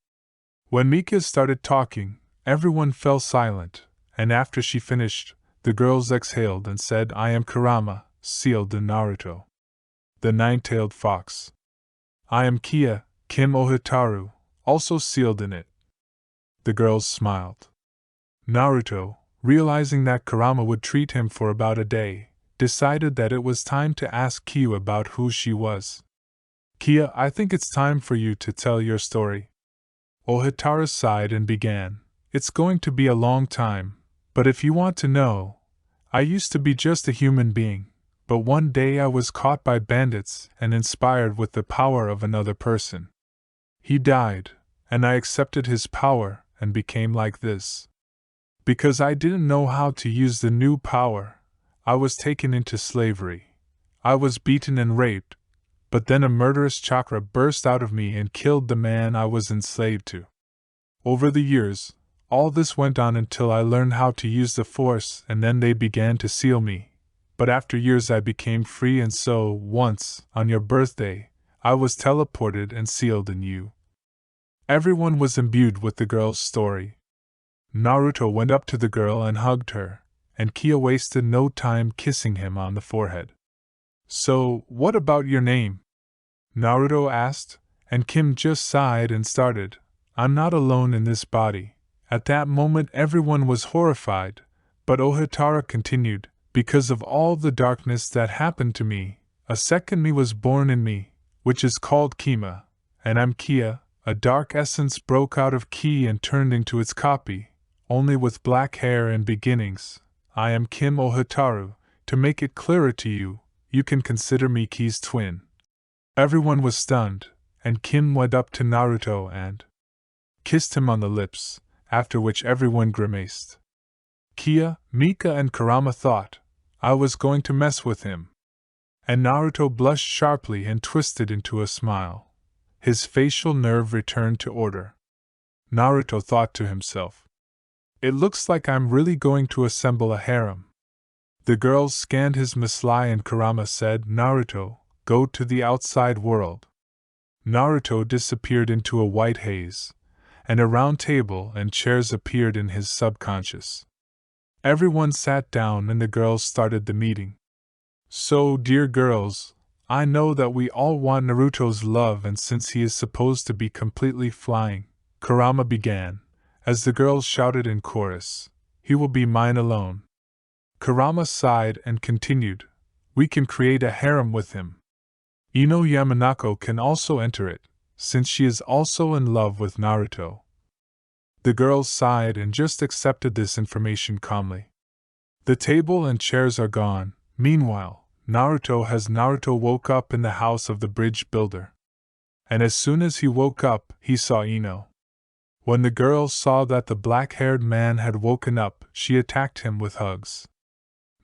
When Mika started talking, everyone fell silent, and after she finished, the girls exhaled and said, I am Kurama, sealed in Naruto. The nine-tailed fox. I am Kia, Kim Ohitaru, also sealed in it. The girls smiled. Naruto, realizing that Kurama would treat him for about a day, decided that it was time to ask Kia about who she was. Kia, I think it's time for you to tell your story. Ohitaru sighed and began. It's going to be a long time, but if you want to know, I used to be just a human being, but one day I was caught by bandits and inspired with the power of another person. He died, and I accepted his power and became like this. Because I didn't know how to use the new power, I was taken into slavery. I was beaten and raped, but then a murderous chakra burst out of me and killed the man I was enslaved to. Over the years, all this went on until I learned how to use the force, and then they began to seal me. But after years I became free, and so, once, on your birthday, I was teleported and sealed in you. Everyone was imbued with the girl's story. Naruto went up to the girl and hugged her, and Kia wasted no time kissing him on the forehead. So, what about your name? Naruto asked, and Kim just sighed and started, I'm not alone in this body. At that moment everyone was horrified, but Ohitaru continued, because of all the darkness that happened to me, a second me was born in me, which is called Kima, and I'm Kia. A dark essence broke out of Ki and turned into its copy, only with black hair and beginnings. I am Kim Ohitaru. To make it clearer to you, you can consider me Ki's twin. Everyone was stunned, and Kim went up to Naruto and kissed him on the lips, after which everyone grimaced. Kia, Mika and Kurama thought I was going to mess with him. And Naruto blushed sharply and twisted into a smile. His facial nerve returned to order. Naruto thought to himself, it looks like I'm really going to assemble a harem. The girls scanned his mislai and Kurama said, Naruto, go to the outside world. Naruto disappeared into a white haze, and a round table and chairs appeared in his subconscious. Everyone sat down and the girls started the meeting. So, dear girls, I know that we all want Naruto's love, and since he is supposed to be completely flying, Kurama began, as the girls shouted in chorus, he will be mine alone. Kurama sighed and continued, we can create a harem with him. Ino Yamanako can also enter it, since she is also in love with Naruto. The girls sighed and just accepted this information calmly. The table and chairs are gone. Meanwhile, Naruto woke up in the house of the bridge builder. And as soon as he woke up, he saw Ino. When the girl saw that the black-haired man had woken up, she attacked him with hugs.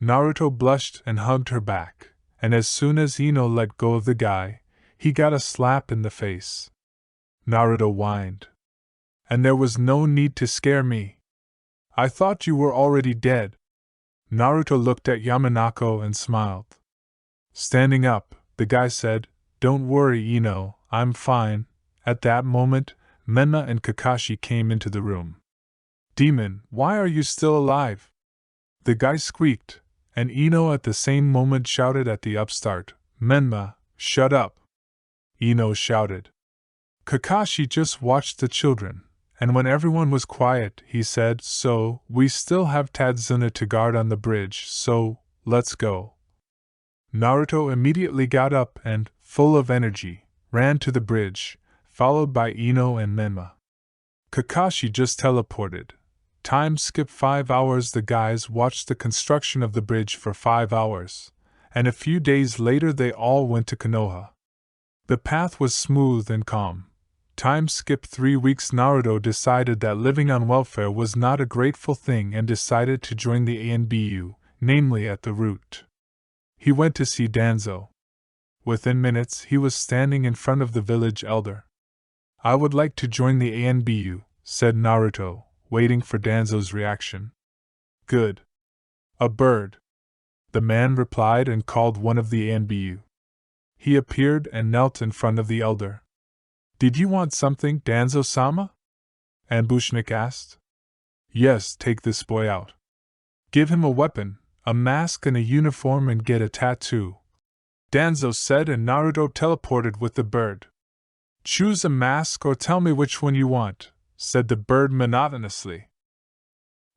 Naruto blushed and hugged her back, and as soon as Ino let go of the guy, he got a slap in the face. Naruto whined. And there was no need to scare me. I thought you were already dead. Naruto looked at Yamanako and smiled. Standing up, the guy said, Don't worry, Ino, I'm fine. At that moment, Menma and Kakashi came into the room. Demon, why are you still alive? The guy squeaked, and Ino at the same moment shouted at the upstart, Menma, shut up. Ino shouted. Kakashi just watched the children, and when everyone was quiet, he said, So, we still have Tadzuna to guard on the bridge, so, let's go. Naruto immediately got up and, full of energy, ran to the bridge, followed by Ino and Menma. Kakashi just teleported. Time skip 5 hours. The guys watched the construction of the bridge for 5 hours, and a few days later they all went to Konoha. The path was smooth and calm. Time skip 3 weeks. Naruto decided that living on welfare was not a grateful thing and decided to join the ANBU, namely at the root. He went to see Danzo. Within minutes he was standing in front of the village elder. I would like to join the ANBU, said Naruto, waiting for Danzo's reaction. Good. A bird. The man replied and called one of the ANBU. He appeared and knelt in front of the elder. Did you want something, Danzo-sama? Anbushnik asked. Yes, take this boy out. Give him a weapon, a mask and a uniform and get a tattoo. Danzo said and Naruto teleported with the bird. Choose a mask or tell me which one you want, said the bird monotonously.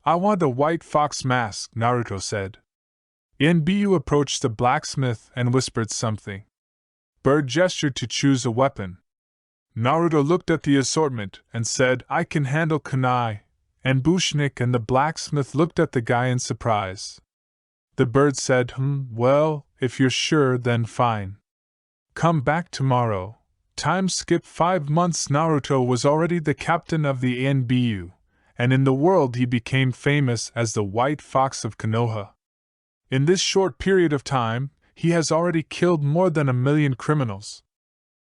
I want a white fox mask, Naruto said. Inbu approached the blacksmith and whispered something. Bird gestured to choose a weapon. Naruto looked at the assortment and said, I can handle kunai, and Bushnik and the blacksmith looked at the guy in surprise. The bird said, well, if you're sure then fine. Come back tomorrow. Time skip 5 months. Naruto was already the captain of the ANBU, and in the world he became famous as the White Fox of Konoha. In this short period of time, he has already killed more than 1 million criminals.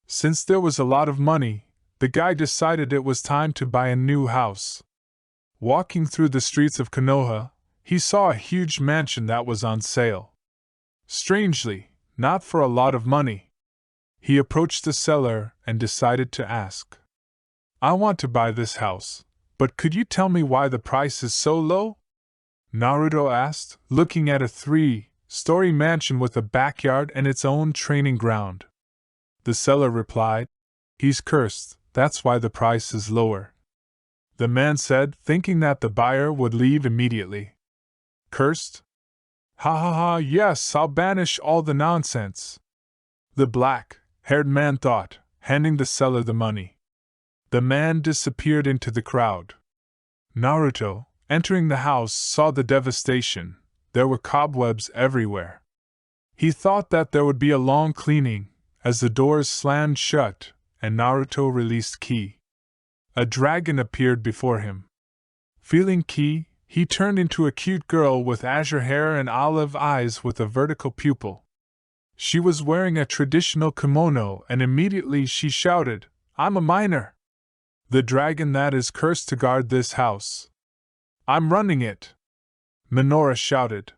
Since there was a lot of money, the guy decided it was time to buy a new house. Walking through the streets of Konoha, he saw a huge mansion that was on sale. Strangely, not for a lot of money. He approached the seller and decided to ask. I want to buy this house, but could you tell me why the price is so low? Naruto asked, looking at a 3-story mansion with a backyard and its own training ground. The seller replied, He's cursed, that's why the price is lower. The man said, thinking that the buyer would leave immediately. Cursed? Ha ha ha, yes, I'll banish all the nonsense. The black-haired man thought, handing the seller the money. The man disappeared into the crowd. Naruto, entering the house, saw the devastation. There were cobwebs everywhere. He thought that there would be a long cleaning, as the doors slammed shut, and Naruto released Ki. A dragon appeared before him. Feeling Ki, he turned into a cute girl with azure hair and olive eyes with a vertical pupil. She was wearing a traditional kimono and immediately she shouted, I'm a miner! The dragon that is cursed to guard this house. I'm running it! Minora shouted.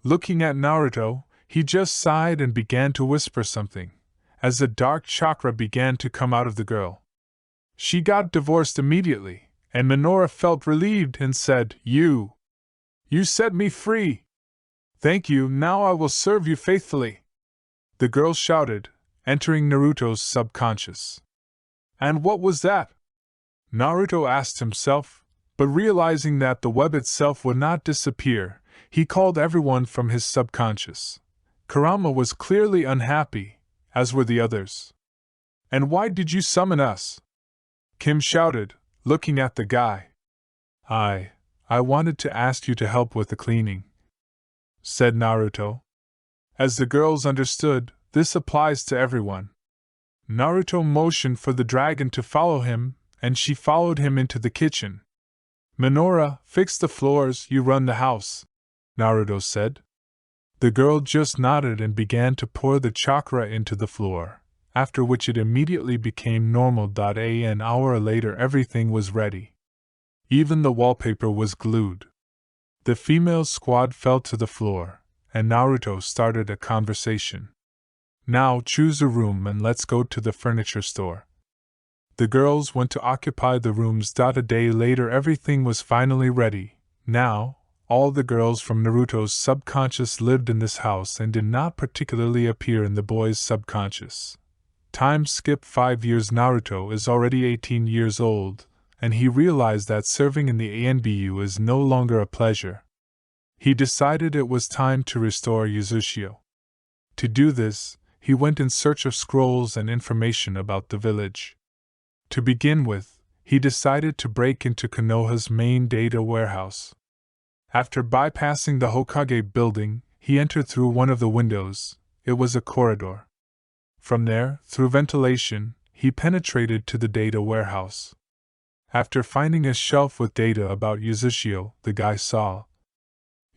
Looking at Naruto, he just sighed and began to whisper something, as the dark chakra began to come out of the girl. She got divorced immediately, and Minora felt relieved and said, You set me free! Thank you, now I will serve you faithfully! The girl shouted, entering Naruto's subconscious. And what was that? Naruto asked himself, But realizing that the web itself would not disappear, he called everyone from his subconscious. Kurama was clearly unhappy, as were the others. "And why did you summon us?" Kim shouted, looking at the guy. I wanted to ask you to help with the cleaning," said Naruto. As the girls understood, this applies to everyone. Naruto motioned for the dragon to follow him, and she followed him into the kitchen. "Minora, fix the floors, you run the house," Naruto said. The girl just nodded and began to pour the chakra into the floor, after which it immediately became normal. An hour later everything was ready. Even the wallpaper was glued. The female squad fell to the floor, and Naruto started a conversation. "Now choose a room and let's go to the furniture store." The girls went to occupy the rooms. A day later everything was finally ready. Now, all the girls from Naruto's subconscious lived in this house and did not particularly appear in the boys' subconscious. Time skip 5 years. Naruto is already 18 years old, and he realized that serving in the ANBU is no longer a pleasure. He decided it was time to restore Uzushio. To do this, he went in search of scrolls and information about the village. To begin with, he decided to break into Konoha's main data warehouse. After bypassing the Hokage building, he entered through one of the windows. It was a corridor. From there, through ventilation, he penetrated to the data warehouse. After finding a shelf with data about Uzushio, the guy saw.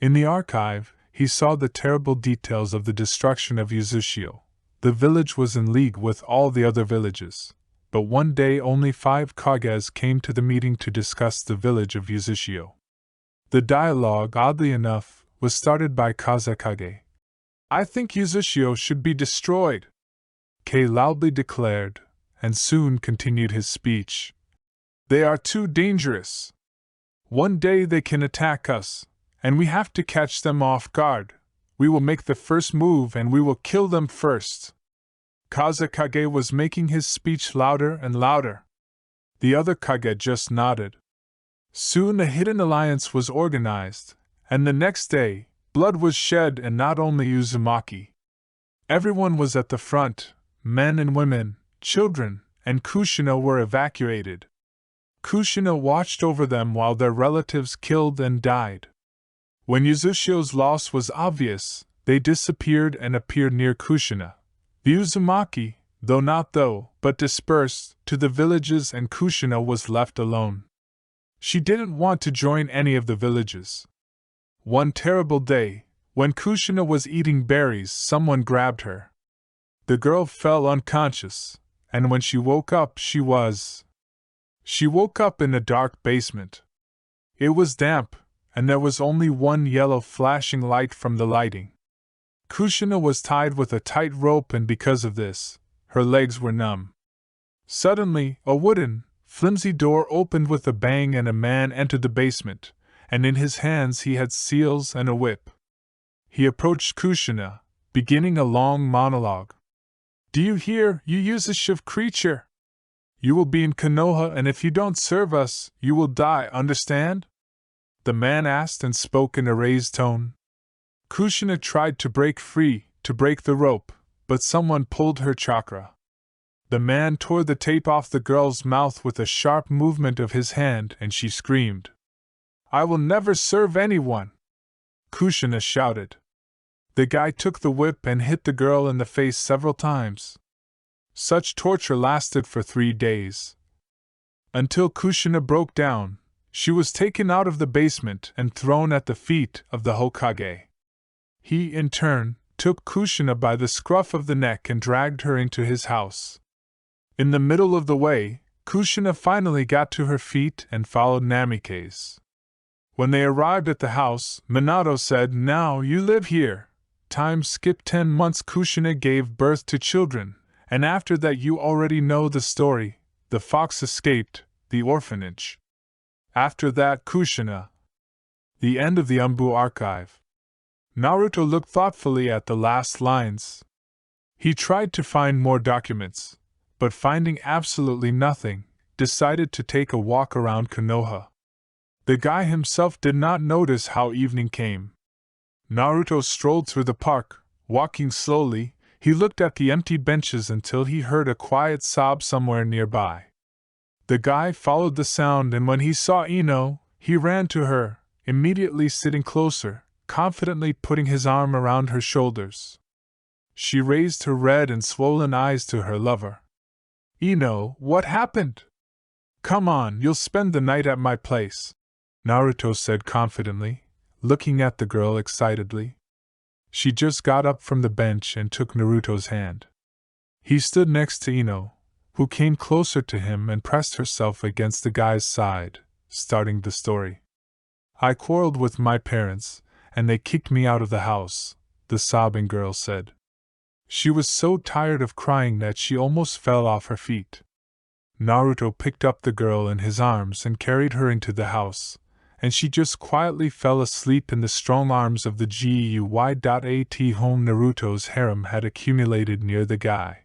In the archive, he saw the terrible details of the destruction of Uzushio. The village was in league with all the other villages. But one day only 5 Kages came to the meeting to discuss the village of Uzushio. The dialogue, oddly enough, was started by Kazekage. "I think Uzushio should be destroyed," Kei loudly declared, and soon continued his speech. "They are too dangerous. One day they can attack us, and we have to catch them off guard. We will make the first move and we will kill them first." Kazekage was making his speech louder and louder. The other Kage just nodded. Soon a hidden alliance was organized, and the next day, blood was shed, and not only Uzumaki. Everyone was at the front. Men and women, children, and Kushina were evacuated. Kushina watched over them while their relatives killed and died. When Uzushio's loss was obvious, they disappeared and appeared near Kushina. The Uzumaki, but dispersed to the villages, and Kushina was left alone. She didn't want to join any of the villages. One terrible day, when Kushina was eating berries, someone grabbed her. The girl fell unconscious, and when she woke up she woke up in a dark basement. It was damp, and there was only one yellow flashing light from the lighting. Kushina was tied with a tight rope, and because of this, her legs were numb. Suddenly, a wooden, flimsy door opened with a bang and a man entered the basement, and in his hands he had seals and a whip. He approached Kushina, beginning a long monologue. "Do you hear, you Uzushiv creature? You will be in Konoha, and if you don't serve us, you will die, understand?" The man asked and spoke in a raised tone. Kushina tried to break free, to break the rope, but someone pulled her chakra. The man tore the tape off the girl's mouth with a sharp movement of his hand, and she screamed. "I will never serve anyone!" Kushina shouted. The guy took the whip and hit the girl in the face several times. Such torture lasted for 3 days. Until Kushina broke down, she was taken out of the basement and thrown at the feet of the Hokage. He, in turn, took Kushina by the scruff of the neck and dragged her into his house. In the middle of the way, Kushina finally got to her feet and followed Namike's. When they arrived at the house, Minato said, "Now you live here." Time skip 10 months. Kushina gave birth to children, and after that you already know the story. The fox escaped the orphanage. After that, Kushina. The end of the Umbu archive. Naruto looked thoughtfully at the last lines. He tried to find more documents, but finding absolutely nothing, decided to take a walk around Konoha. The guy himself did not notice how evening came. Naruto strolled through the park, walking slowly. He looked at the empty benches until he heard a quiet sob somewhere nearby. The guy followed the sound, and when he saw Ino, he ran to her, immediately sitting closer, confidently putting his arm around her shoulders. She raised her red and swollen eyes to her lover. "Ino, what happened? Come on, you'll spend the night at my place," Naruto said confidently, looking at the girl excitedly. She just got up from the bench and took Naruto's hand. He stood next to Ino, who came closer to him and pressed herself against the guy's side, starting the story. "I quarreled with my parents, and they kicked me out of the house," the sobbing girl said. She was so tired of crying that she almost fell off her feet. Naruto picked up the girl in his arms and carried her into the house, and she just quietly fell asleep in the strong arms of the GUY.AT home. Naruto's harem had accumulated near the guy.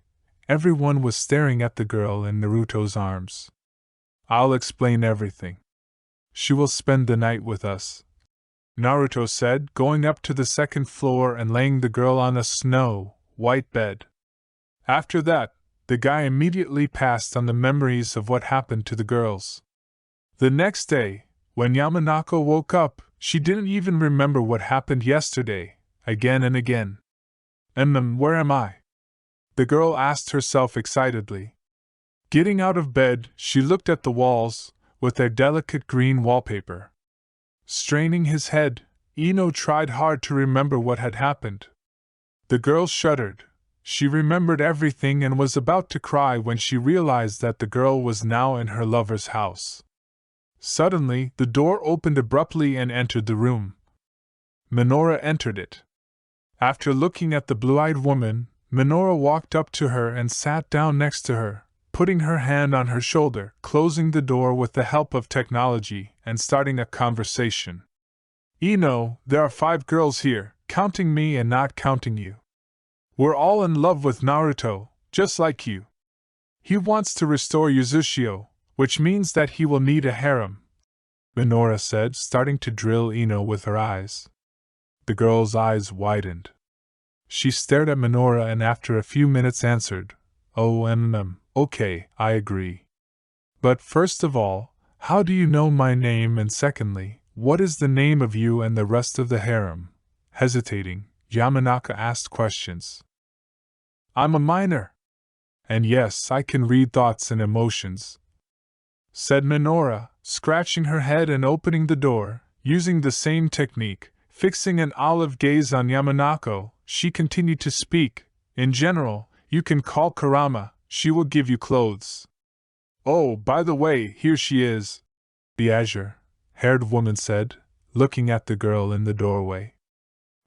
Everyone was staring at the girl in Naruto's arms. "I'll explain everything. She will spend the night with us," Naruto said, going up to the second floor and laying the girl on a snow-white bed. After that, the guy immediately passed on the memories of what happened to the girls. The next day, when Yamanaka woke up, she didn't even remember what happened yesterday, again and again. Where am I?" the girl asked herself excitedly. Getting out of bed, she looked at the walls, with their delicate green wallpaper. Straining his head, Ino tried hard to remember what had happened. The girl shuddered. She remembered everything and was about to cry when she realized that the girl was now in her lover's house. Suddenly, the door opened abruptly and entered the room. Minora entered it. After looking at the blue-eyed woman, Minora walked up to her and sat down next to her, putting her hand on her shoulder, closing the door with the help of technology, and starting a conversation. "Ino, there are 5 girls here, counting me and not counting you. We're all in love with Naruto, just like you. He wants to restore Uzushio, which means that he will need a harem," Minora said, starting to drill Ino with her eyes. The girl's eyes widened. She stared at Minora and after a few minutes answered, "Oh, okay, I agree. But first of all, how do you know my name, and secondly, what is the name of you and the rest of the harem?" Hesitating, Yamanaka asked questions. "I'm a minor. And yes, I can read thoughts and emotions," said Minora, scratching her head and opening the door. Using the same technique, fixing an olive gaze on Yamanaka, she continued to speak. "In general, you can call Kurama, she will give you clothes. Oh, by the way, here she is," the azure-haired woman said, looking at the girl in the doorway.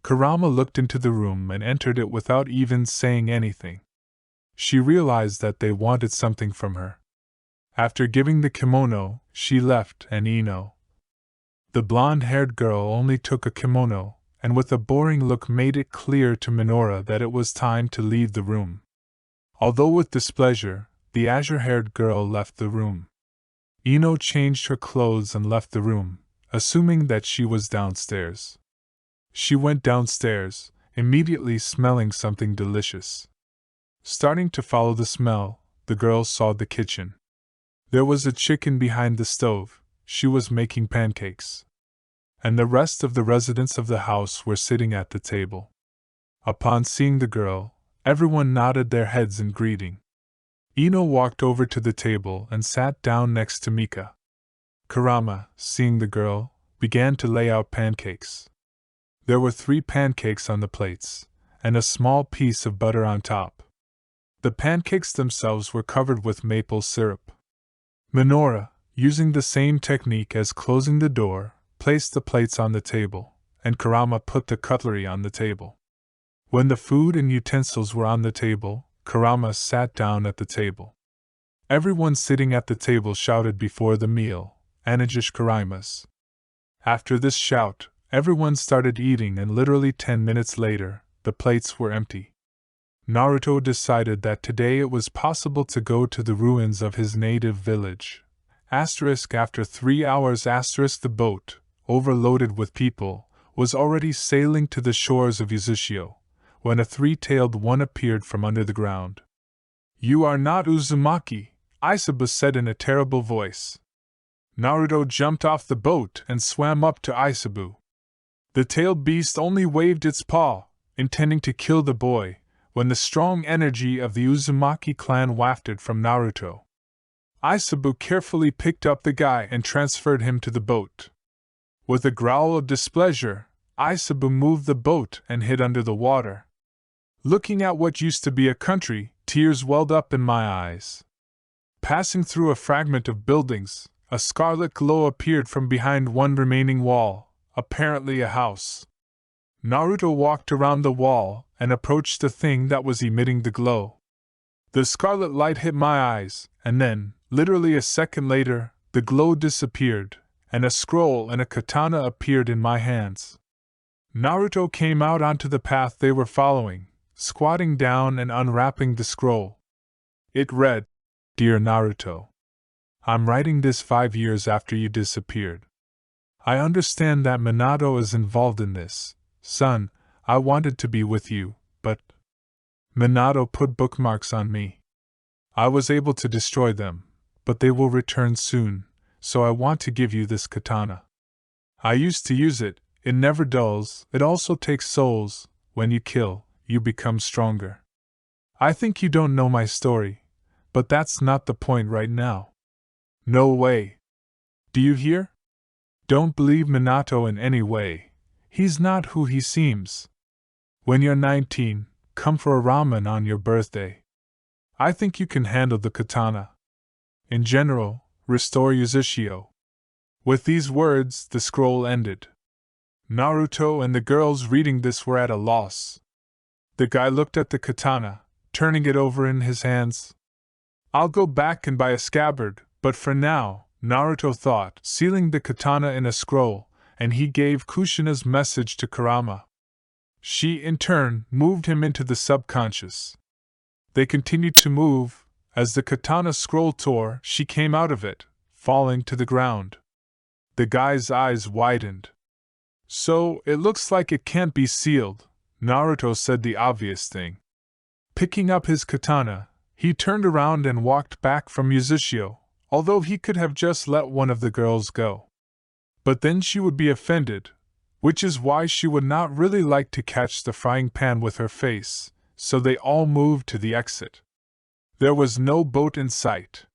Kurama looked into the room and entered it without even saying anything. She realized that they wanted something from her. After giving the kimono, she left, and Ino, the blonde-haired girl, only took a kimono, and with a boring look made it clear to Minora that it was time to leave the room. Although with displeasure, the azure-haired girl left the room. Ino changed her clothes and left the room, assuming that she was downstairs. She went downstairs, immediately smelling something delicious. Starting to follow the smell, the girl saw the kitchen. There was a chicken behind the stove. She was making pancakes. And the rest of the residents of the house were sitting at the table. Upon seeing the girl, everyone nodded their heads in greeting. Ino walked over to the table and sat down next to Mika. Kurama, seeing the girl, began to lay out pancakes. There were 3 pancakes on the plates, and a small piece of butter on top. The pancakes themselves were covered with maple syrup. Minora, using the same technique as closing the door, placed the plates on the table, and Kurama put the cutlery on the table. When the food and utensils were on the table, Kurama sat down at the table. Everyone sitting at the table shouted before the meal, "Anajish Kuraimas." After this shout, everyone started eating, and literally 10 minutes later, the plates were empty. Naruto decided that today it was possible to go to the ruins of his native village. After 3 hours the boat, overloaded with people, was already sailing to the shores of Uzushio, when a three-tailed one appeared from under the ground. "You are not Uzumaki," Isabu said in a terrible voice. Naruto jumped off the boat and swam up to Isabu. The tailed beast only waved its paw, intending to kill the boy, when the strong energy of the Uzumaki clan wafted from Naruto. Isabu carefully picked up the guy and transferred him to the boat. With a growl of displeasure, Isabu moved the boat and hid under the water. Looking at what used to be a country, tears welled up in my eyes. Passing through a fragment of buildings, a scarlet glow appeared from behind one remaining wall, apparently a house. Naruto walked around the wall and approached the thing that was emitting the glow. The scarlet light hit my eyes, and then, literally a second later, the glow disappeared, and a scroll and a katana appeared in my hands. Naruto came out onto the path they were following, squatting down and unwrapping the scroll. It read, "Dear Naruto, I'm writing this 5 years after you disappeared. I understand that Minato is involved in this. Son, I wanted to be with you, but Minato put bookmarks on me. I was able to destroy them, but they will return soon, so I want to give you this katana. I used to use it, it never dulls, it also takes souls. When you kill, you become stronger. I think you don't know my story, but that's not the point right now. No way. Do you hear? Don't believe Minato in any way. He's not who he seems. When you're 19, come for a ramen on your birthday. I think you can handle the katana. In general, restore Uzushio." With these words, the scroll ended. Naruto and the girls reading this were at a loss. The guy looked at the katana, turning it over in his hands. "I'll go back and buy a scabbard, but for now," Naruto thought, sealing the katana in a scroll, and he gave Kushina's message to Kurama. She, in turn, moved him into the subconscious. They continued to move. As the katana scroll tore, she came out of it, falling to the ground. The guy's eyes widened. "So, it looks like it can't be sealed," Naruto said the obvious thing. Picking up his katana, he turned around and walked back from Uzushio, although he could have just let one of the girls go. But then she would be offended, which is why she would not really like to catch the frying pan with her face, so they all moved to the exit. There was no boat in sight.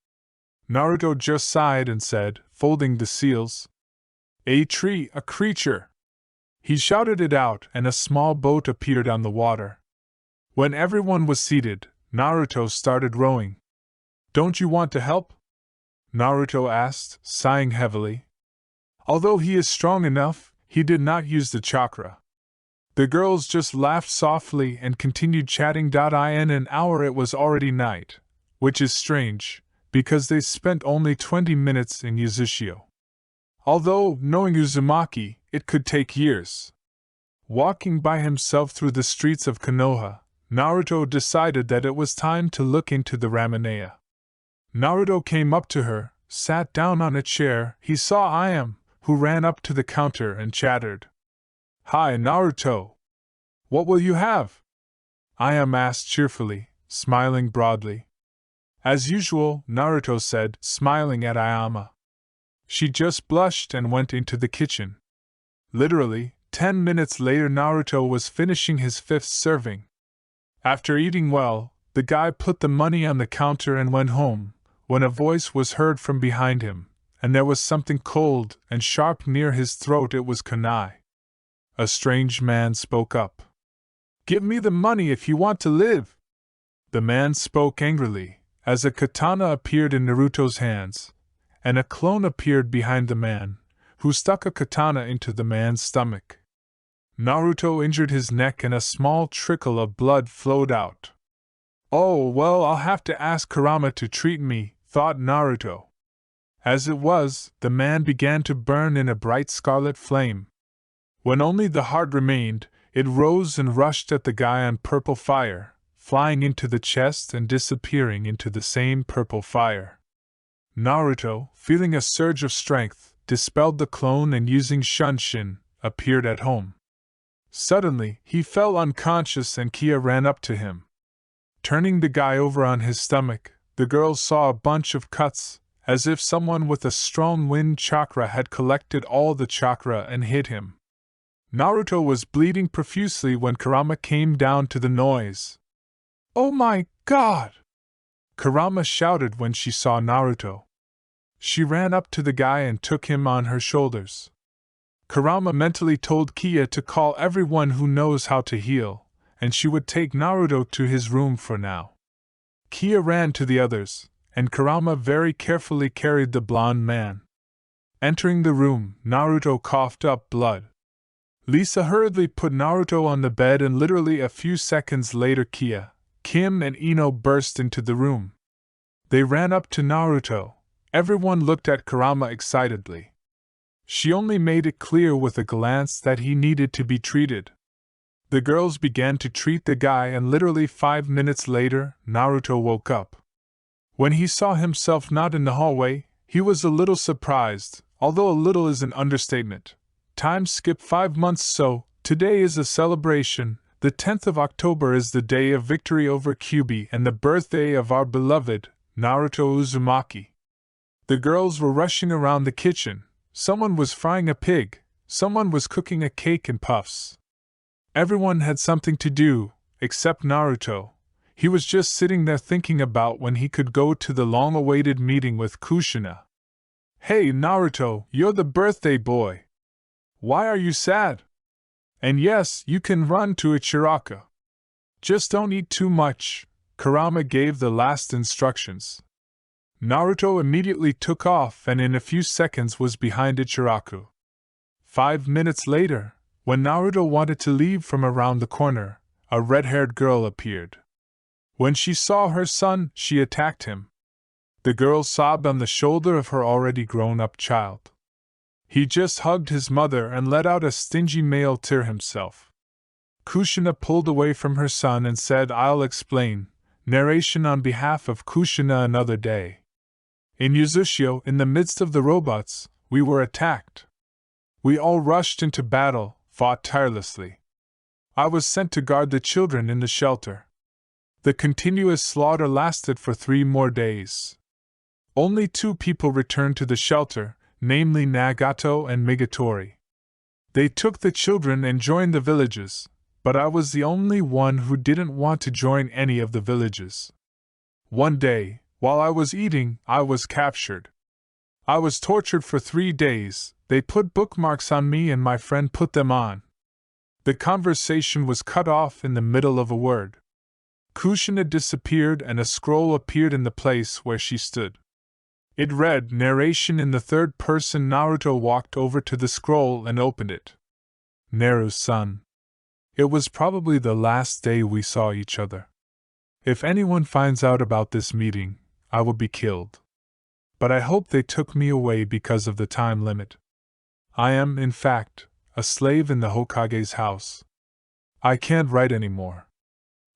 Naruto just sighed and said, folding the seals, "A tree, a creature!" He shouted it out and a small boat appeared on the water. When everyone was seated, Naruto started rowing. "Don't you want to help?" Naruto asked, sighing heavily. Although he is strong enough, he did not use the chakra. The girls just laughed softly and continued chatting. In an hour it was already night, which is strange, because they spent only 20 minutes in Uzushio. Although, knowing Uzumaki, it could take years. Walking by himself through the streets of Konoha, Naruto decided that it was time to look into the ramenea. Naruto came up to her, sat down on a chair. He saw Ayam, who ran up to the counter and chattered. "Hi, Naruto. What will you have?" Ayam asked cheerfully, smiling broadly. "As usual," Naruto said, smiling at Ayama. She just blushed and went into the kitchen. Literally, 10 minutes later Naruto was finishing his 5th serving. After eating well, the guy put the money on the counter and went home, when a voice was heard from behind him, and there was something cold and sharp near his throat. It was Kunai. A strange man spoke up. "Give me the money if you want to live!" The man spoke angrily, as a katana appeared in Naruto's hands, and a clone appeared behind the man, who stuck a katana into the man's stomach. Naruto injured his neck and a small trickle of blood flowed out. "Oh, well, I'll have to ask Kurama to treat me," thought Naruto. As it was, the man began to burn in a bright scarlet flame. When only the heart remained, it rose and rushed at the guy on purple fire, flying into the chest and disappearing into the same purple fire. Naruto, feeling a surge of strength, dispelled the clone and using Shunshin, appeared at home. Suddenly, he fell unconscious and Kia ran up to him. Turning the guy over on his stomach, the girls saw a bunch of cuts, as if someone with a strong wind chakra had collected all the chakra and hit him. Naruto was bleeding profusely when Kurama came down to the noise. "Oh my God!" Kurama shouted when she saw Naruto. She ran up to the guy and took him on her shoulders. Kurama mentally told Kia to call everyone who knows how to heal, and she would take Naruto to his room for now. Kia ran to the others, and Kurama very carefully carried the blonde man. Entering the room, Naruto coughed up blood. Lisa hurriedly put Naruto on the bed and literally a few seconds later Kia, Kim and Ino burst into the room. They ran up to Naruto. Everyone looked at Kurama excitedly. She only made it clear with a glance that he needed to be treated. The girls began to treat the guy and literally 5 minutes later, Naruto woke up. When he saw himself not in the hallway, he was a little surprised, although a little is an understatement. Time skipped 5 months, so today is a celebration. The 10th of October is the day of victory over Kyuubi and the birthday of our beloved, Naruto Uzumaki. The girls were rushing around the kitchen. Someone was frying a pig, someone was cooking a cake and puffs. Everyone had something to do, except Naruto. He was just sitting there thinking about when he could go to the long-awaited meeting with Kushina. "Hey Naruto, you're the birthday boy. Why are you sad? And yes, you can run to Ichiraka. Just don't eat too much," Kurama gave the last instructions. Naruto immediately took off and in a few seconds was behind Ichiraku. 5 minutes later, when Naruto wanted to leave from around the corner, a red-haired girl appeared. When she saw her son, she attacked him. The girl sobbed on the shoulder of her already grown-up child. He just hugged his mother and let out a stingy male tear himself. Kushina pulled away from her son and said, "I'll explain." Narration on behalf of Kushina another day. In Yuzushio, in the midst of the robots, we were attacked. We all rushed into battle, fought tirelessly. I was sent to guard the children in the shelter. The continuous slaughter lasted for 3 more days. Only 2 people returned to the shelter, namely Nagato and Migatori. They took the children and joined the villages, but I was the only one who didn't want to join any of the villages. One day, while I was eating, I was captured. I was tortured for 3 days. They put bookmarks on me and my friend put them on. The conversation was cut off in the middle of a word. Kushina disappeared and a scroll appeared in the place where she stood. It read, narration in the third person. Naruto walked over to the scroll and opened it. Naru-san. It was probably the last day we saw each other. If anyone finds out about this meeting, I will be killed. But I hope they took me away because of the time limit. I am, in fact, a slave in the Hokage's house. I can't write anymore.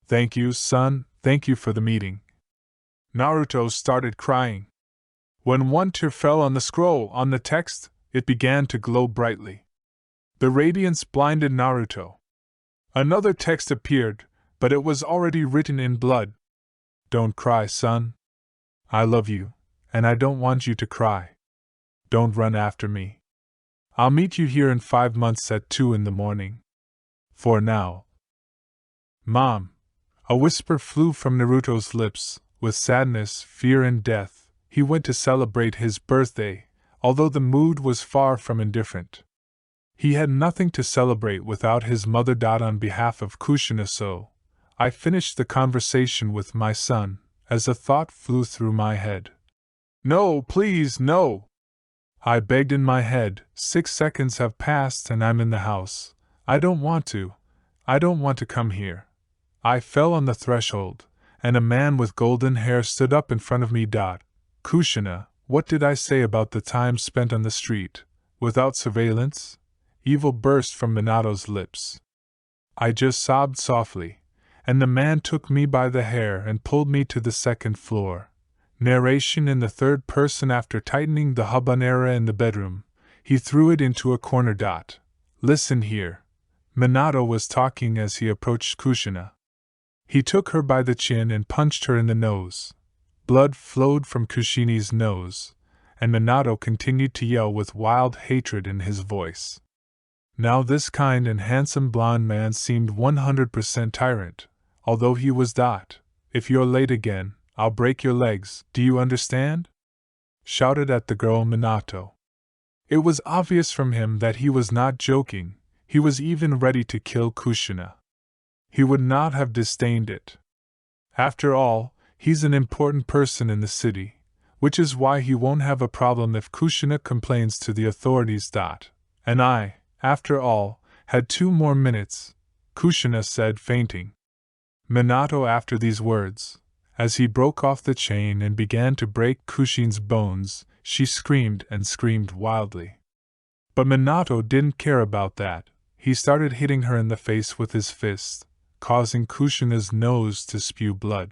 Thank you, son, thank you for the meeting. Naruto started crying. When one tear fell on the scroll, on the text, it began to glow brightly. The radiance blinded Naruto. Another text appeared, but it was already written in blood. Don't cry, son. I love you, and I don't want you to cry. Don't run after me. I'll meet you here in 5 months at 2 in the morning. For now. Mom. A whisper flew from Naruto's lips. With sadness, fear and death, he went to celebrate his birthday, although the mood was far from indifferent. He had nothing to celebrate without his mother. On behalf of Kushina, so I finished the conversation with my son, as a thought flew through my head. No, please, no! I begged in my head. 6 seconds have passed and I'm in the house. I don't want to come here. I fell on the threshold, and a man with golden hair stood up in front of me. Kushina, what did I say about the time spent on the street, without surveillance? Evil burst from Minato's lips. I just sobbed softly, and the man took me by the hair and pulled me to the 2nd floor. Narration in the third person. After tightening the habanera in the bedroom, he threw it into a corner. Listen here. Minato was talking as he approached Kushina. He took her by the chin and punched her in the nose. Blood flowed from Kushini's nose, and Minato continued to yell with wild hatred in his voice. Now this kind and handsome blonde man seemed 100% tyrant, although he was . If you're late again, I'll break your legs, do you understand? Shouted at the girl Minato. It was obvious from him that he was not joking, he was even ready to kill Kushina. He would not have disdained it. After all, he's an important person in the city, which is why he won't have a problem if Kushina complains to the authorities. And I, after all, had 2 more minutes, Kushina said, fainting. Minato, after these words, as he broke off the chain and began to break Kushin's bones, she screamed and screamed wildly. But Minato didn't care about that. He started hitting her in the face with his fist, causing Kushina's nose to spew blood.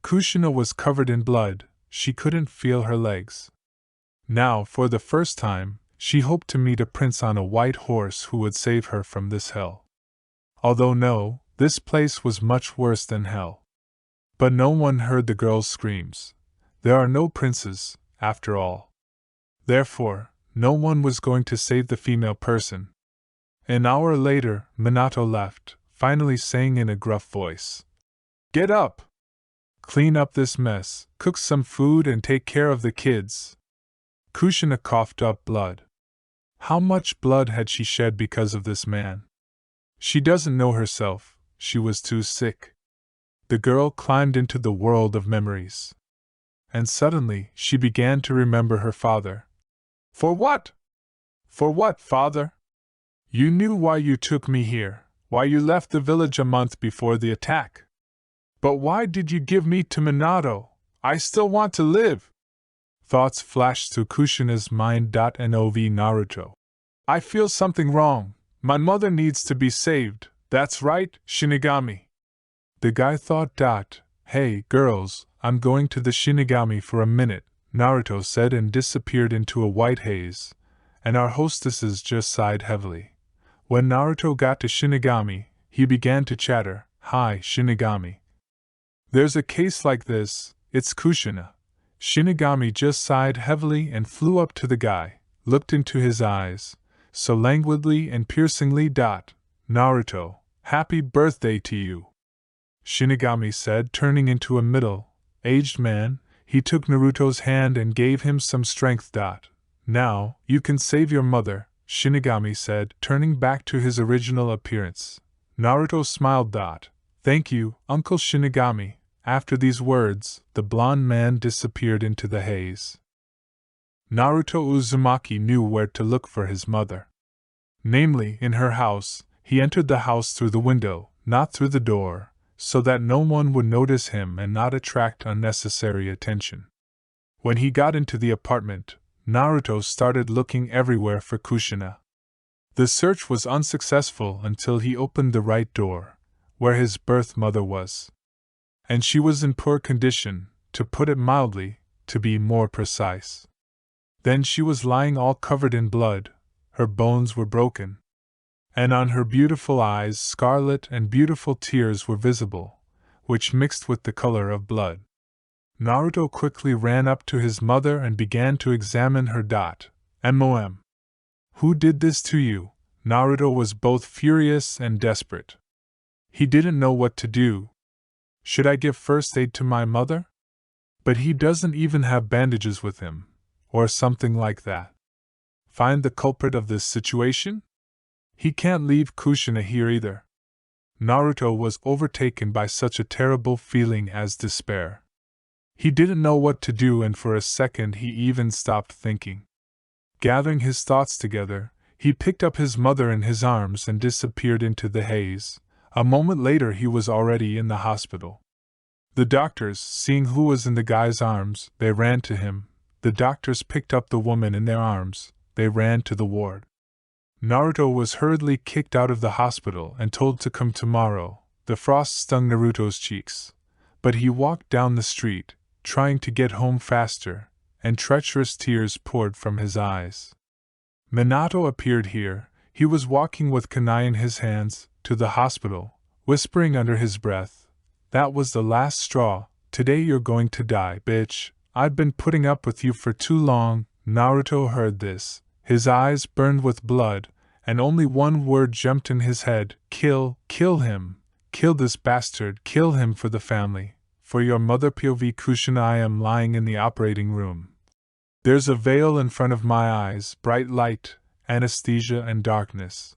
Kushina was covered in blood, she couldn't feel her legs. Now, for the first time, she hoped to meet a prince on a white horse who would save her from this hell. Although no, this place was much worse than hell. But no one heard the girl's screams. There are no princes, after all. Therefore, no one was going to save the female person. An hour later, Minato left, finally saying in a gruff voice, "Get up! Clean up this mess, cook some food and take care of the kids." Kushina coughed up blood. How much blood had she shed because of this man? She doesn't know herself, she was too sick. The girl climbed into the world of memories. And suddenly she began to remember her father. For what? For what, father? You knew why you took me here, why you left the village a month before the attack. But why did you give me to Minato? I still want to live. Thoughts flashed through Kushina's mind. Nov Naruto. I feel something wrong. My mother needs to be saved. That's right, Shinigami. The guy thought. Hey, girls, I'm going to the Shinigami for a minute, Naruto said and disappeared into a white haze, and our hostesses just sighed heavily. When Naruto got to Shinigami, he began to chatter. Hi, Shinigami. There's a case like this, it's Kushina. Shinigami just sighed heavily and flew up to the guy, looked into his eyes, so languidly and piercingly. Naruto, happy birthday to you. Shinigami said, turning into a middle-aged man. He took Naruto's hand and gave him some strength. Now, you can save your mother, Shinigami said, turning back to his original appearance. Naruto smiled. Thank you, Uncle Shinigami. After these words, the blonde man disappeared into the haze. Naruto Uzumaki knew where to look for his mother. Namely, in her house. He entered the house through the window, not through the door, so that no one would notice him and not attract unnecessary attention. When he got into the apartment, Naruto started looking everywhere for Kushina. The search was unsuccessful until he opened the right door, where his birth mother was. And she was in poor condition, to put it mildly, to be more precise. Then she was lying all covered in blood, her bones were broken. And on her beautiful eyes scarlet and beautiful tears were visible, which mixed with the color of blood. Naruto quickly ran up to his mother and began to examine her. Mom. Who did this to you? Naruto was both furious and desperate. He didn't know what to do. Should I give first aid to my mother? But he doesn't even have bandages with him, or something like that. Find the culprit of this situation? He can't leave Kushina here either. Naruto was overtaken by such a terrible feeling as despair. He didn't know what to do, and for a second he even stopped thinking. Gathering his thoughts together, he picked up his mother in his arms and disappeared into the haze. A moment later he was already in the hospital. The doctors, seeing who was in the guy's arms, they ran to him. The doctors picked up the woman in their arms, they ran to the ward. Naruto was hurriedly kicked out of the hospital and told to come tomorrow. The frost stung Naruto's cheeks, but he walked down the street, trying to get home faster, and treacherous tears poured from his eyes. Minato appeared here. He was walking with kunai in his hands, to the hospital, whispering under his breath, "That was the last straw, today you're going to die, bitch. I've been putting up with you for too long." Naruto heard this. His eyes burned with blood, and only one word jumped in his head: kill him. Kill this bastard, kill him for the family. For your mother. POV Kushina. I am lying in the operating room. There's a veil in front of my eyes, bright light, anesthesia and darkness.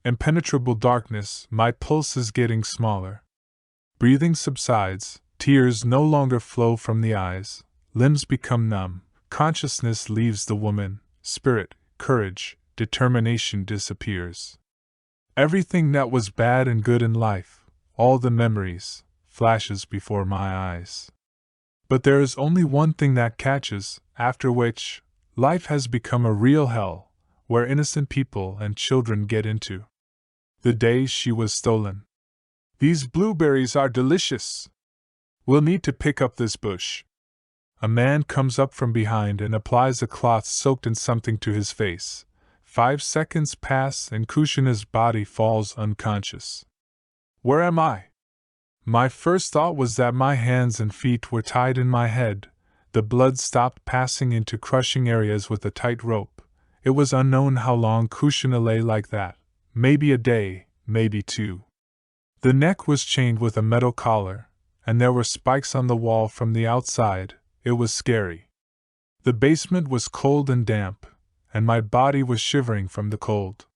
Impenetrable darkness, my pulse is getting smaller. Breathing subsides, tears no longer flow from the eyes, limbs become numb, consciousness leaves the woman, spirit, courage, determination disappears. Everything that was bad and good in life, all the memories, flashes before my eyes. But there is only one thing that catches, after which, life has become a real hell, where innocent people and children get into. The day she was stolen. These blueberries are delicious. We'll need to pick up this bush. A man comes up from behind and applies a cloth soaked in something to his face. 5 seconds pass and Kushina's body falls unconscious. Where am I? My first thought was that my hands and feet were tied in my head. The blood stopped passing into crushing areas with a tight rope. It was unknown how long Kushina lay like that. Maybe a day, maybe 2. The neck was chained with a metal collar, and there were spikes on the wall from the outside. It was scary. The basement was cold and damp, and my body was shivering from the cold.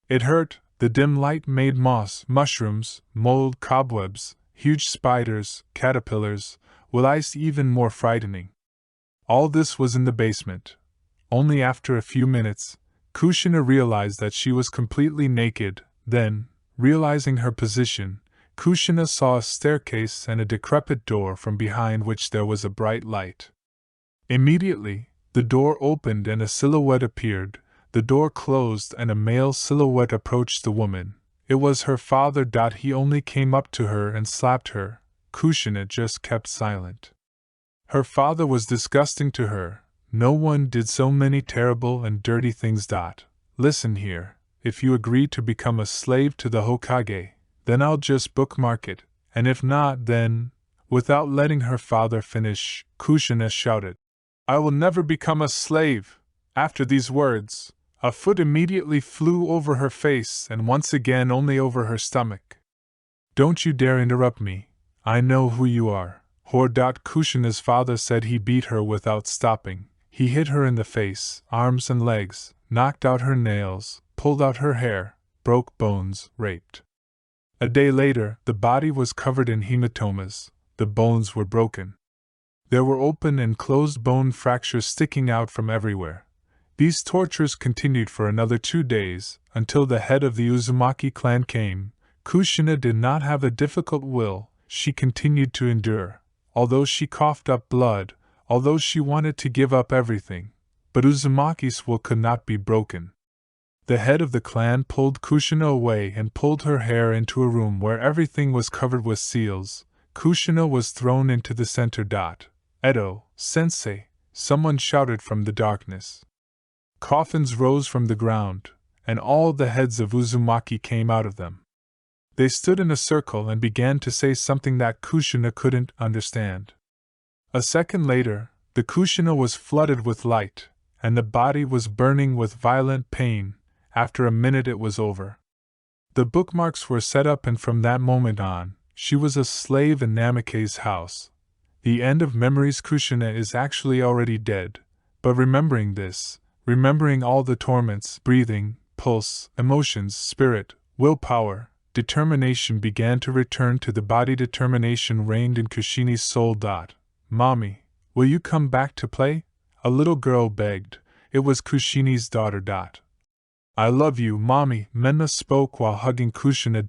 It hurt. The dim light made moss, mushrooms, mold, cobwebs, huge spiders, caterpillars, with ice even more frightening. All this was in the basement. Only after a few minutes, Kushina realized that she was completely naked. Then, realizing her position, Kushina saw a staircase and a decrepit door from behind which there was a bright light. Immediately, the door opened and a silhouette appeared. The door closed and a male silhouette approached the woman. It was her father. He only came up to her and slapped her. Kushina just kept silent. Her father was disgusting to her. No one did so many terrible and dirty things. Listen here, if you agree to become a slave to the Hokage, then I'll just bookmark it, and if not, then... Without letting her father finish, Kushina shouted, "I will never become a slave!" After these words, a foot immediately flew over her face and once again only over her stomach. "Don't you dare interrupt me. I know who you are." Kushina's father said. He beat her without stopping. He hit her in the face, arms and legs, knocked out her nails, pulled out her hair, broke bones, raped. A day later, the body was covered in hematomas. The bones were broken. There were open and closed bone fractures sticking out from everywhere. These tortures continued for another 2 days, until the head of the Uzumaki clan came. Kushina did not have a difficult will. She continued to endure, although she coughed up blood, although she wanted to give up everything. But Uzumaki's will could not be broken. The head of the clan pulled Kushina away and pulled her hair into a room where everything was covered with seals. Kushina was thrown into the center. "Edo, sensei," someone shouted from the darkness. Coffins rose from the ground, and all the heads of Uzumaki came out of them. They stood in a circle and began to say something that Kushina couldn't understand. A second later, the Kushina was flooded with light, and the body was burning with violent pain. After a minute it was over. The bookmarks were set up, and from that moment on, she was a slave in Namake's house. The end of memories. Kushina is actually already dead, but remembering this, remembering all the torments, breathing, pulse, emotions, spirit, willpower, determination began to return to the body. Determination reigned in Kushina's soul. "Mommy, will you come back to play?" a little girl begged. It was Kushina's daughter. "I love you, Mommy," Menna spoke while hugging Kushina.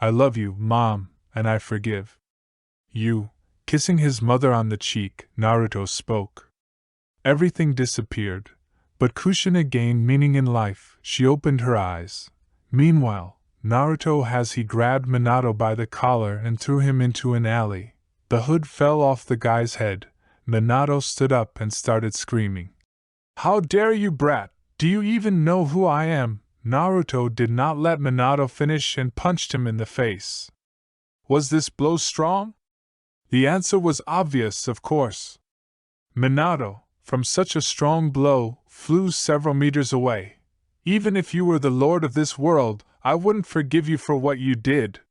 "I love you, Mom, and I forgive you." Kissing his mother on the cheek, Naruto spoke. Everything disappeared, but Kushina gained meaning in life. She opened her eyes. Meanwhile, Naruto grabbed Minato by the collar and threw him into an alley. The hood fell off the guy's head. Minato stood up and started screaming. "How dare you, brat! Do you even know who I am?" Naruto did not let Minato finish and punched him in the face. Was this blow strong? The answer was obvious, of course. Minato, from such a strong blow, flew several meters away. "Even if you were the lord of this world, I wouldn't forgive you for what you did."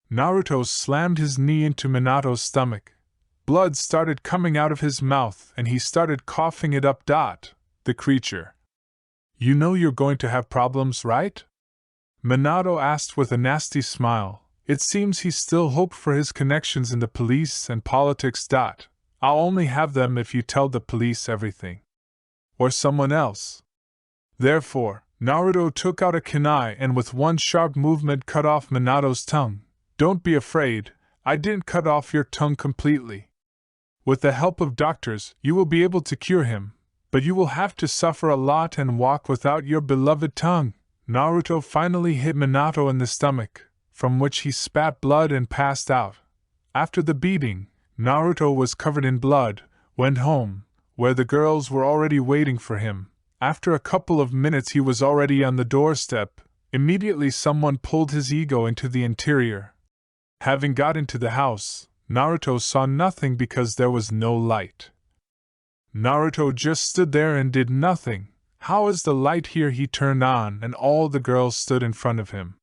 Naruto slammed his knee into Minato's stomach. Blood started coming out of his mouth and he started coughing it up. The creature. "You know you're going to have problems, right?" Minato asked with a nasty smile. It seems he still hoped for his connections in the police and politics. "I'll only have them if you tell the police everything. Or someone else." Therefore, Naruto took out a kunai and with one sharp movement cut off Minato's tongue. "Don't be afraid, I didn't cut off your tongue completely. With the help of doctors, you will be able to cure him, but you will have to suffer a lot and walk without your beloved tongue." Naruto finally hit Minato in the stomach, from which he spat blood and passed out. After the beating, Naruto was covered in blood, went home, where the girls were already waiting for him. After a couple of minutes he was already on the doorstep. Immediately someone pulled his ego into the interior. Having got into the house, Naruto saw nothing because there was no light. Naruto just stood there and did nothing. "How is the light here?" He turned on and all the girls stood in front of him.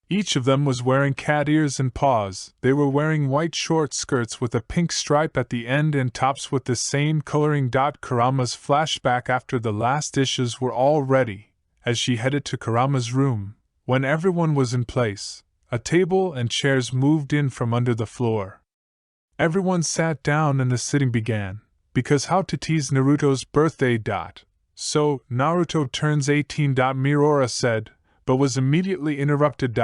Each of them was wearing cat ears and paws. They were wearing white short skirts with a pink stripe at the end and tops with the same coloring. Kurama's flashback after the last dishes were all ready. As she headed to Kurama's room, when everyone was in place, a table and chairs moved in from under the floor. Everyone sat down and the sitting began, because how to tease Naruto's birthday. "So, Naruto turns 18. Mirora said, but was immediately interrupted.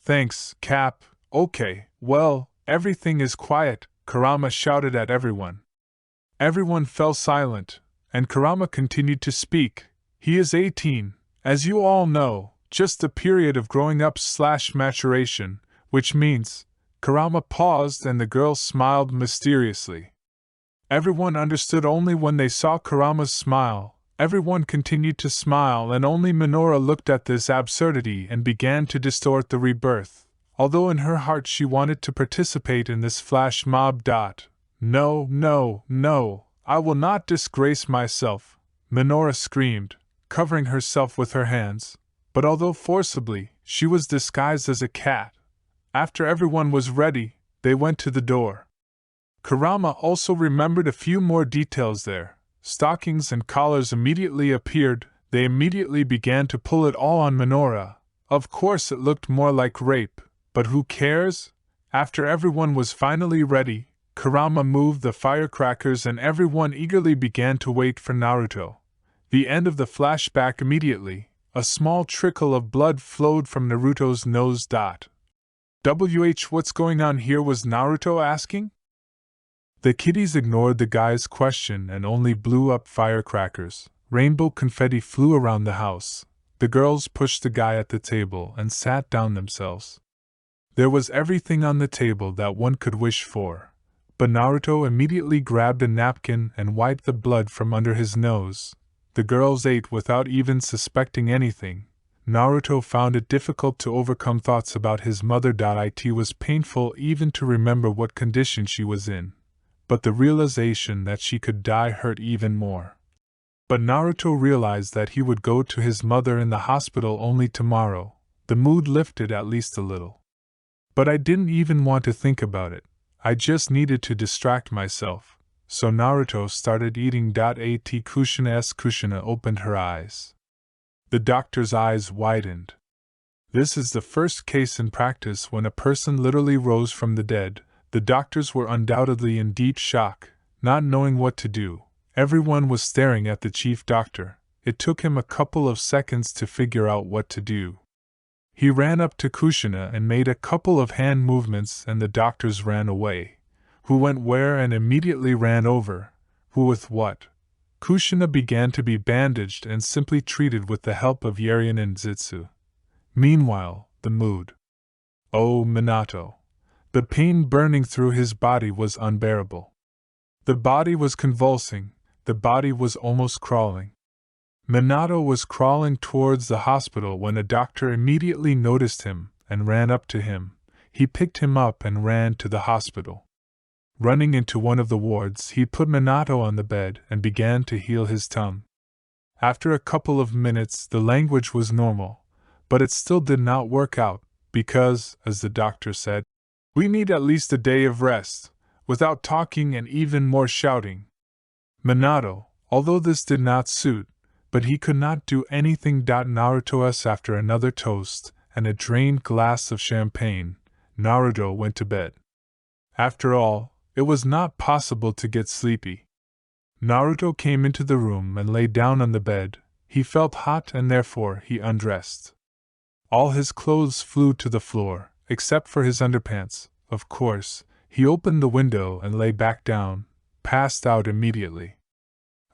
"Thanks, Cap. Okay, well, everything is quiet," Kurama shouted at everyone. Everyone fell silent, and Kurama continued to speak. "He is 18, as you all know, just the period of growing up/maturation, which means..." Kurama paused and the girls smiled mysteriously. Everyone understood only when they saw Kurama's smile. Everyone continued to smile and only Minora looked at this absurdity and began to distort the rebirth, although in her heart she wanted to participate in this flash mob. "No, no, no, I will not disgrace myself," Minora screamed, covering herself with her hands, but although forcibly, she was disguised as a cat. After everyone was ready, they went to the door. Kurama also remembered a few more details there. Stockings and collars immediately appeared. They immediately began to pull it all on Minora. Of course it looked more like rape, but who cares? After everyone was finally ready, Kurama moved the firecrackers and everyone eagerly began to wait for Naruto. The end of the flashback immediately, a small trickle of blood flowed from Naruto's nose. What's going on here? Was Naruto asking? The kiddies ignored the guy's question and only blew up firecrackers. Rainbow confetti flew around the house. The girls pushed the guy at the table and sat down themselves. There was everything on the table that one could wish for, but Naruto immediately grabbed a napkin and wiped the blood from under his nose. The girls ate without even suspecting anything. Naruto found it difficult to overcome thoughts about his mother. It was painful even to remember what condition she was in. But the realization that she could die hurt even more. But Naruto realized that he would go to his mother in the hospital only tomorrow. The mood lifted at least a little. But I didn't even want to think about it. I just needed to distract myself. So Naruto started eating. Kushina opened her eyes. The doctor's eyes widened. This is the first case in practice when a person literally rose from the dead. The doctors were undoubtedly in deep shock, not knowing what to do. Everyone was staring at the chief doctor. It took him a couple of seconds to figure out what to do. He ran up to Kushina and made a couple of hand movements and the doctors ran away. Who went where and immediately ran over? Who with what? Kushina began to be bandaged and simply treated with the help of Yarian and Zitsu. Meanwhile, the mood. Oh, Minato. The pain burning through his body was unbearable. The body was convulsing, the body was almost crawling. Minato was crawling towards the hospital when a doctor immediately noticed him and ran up to him. He picked him up and ran to the hospital. Running into one of the wards, he put Minato on the bed and began to heal his tongue. After a couple of minutes, the language was normal, but it still did not work out because, as the doctor said, "We need at least a day of rest, without talking and even more shouting." Minato, although this did not suit, but he could not do anything. Naruto after another toast and a drained glass of champagne, Naruto went to bed. After all, it was not possible to get sleepy. Naruto came into the room and lay down on the bed. He felt hot and therefore he undressed. All his clothes flew to the floor, except for his underpants, of course. He opened the window and lay back down, passed out immediately.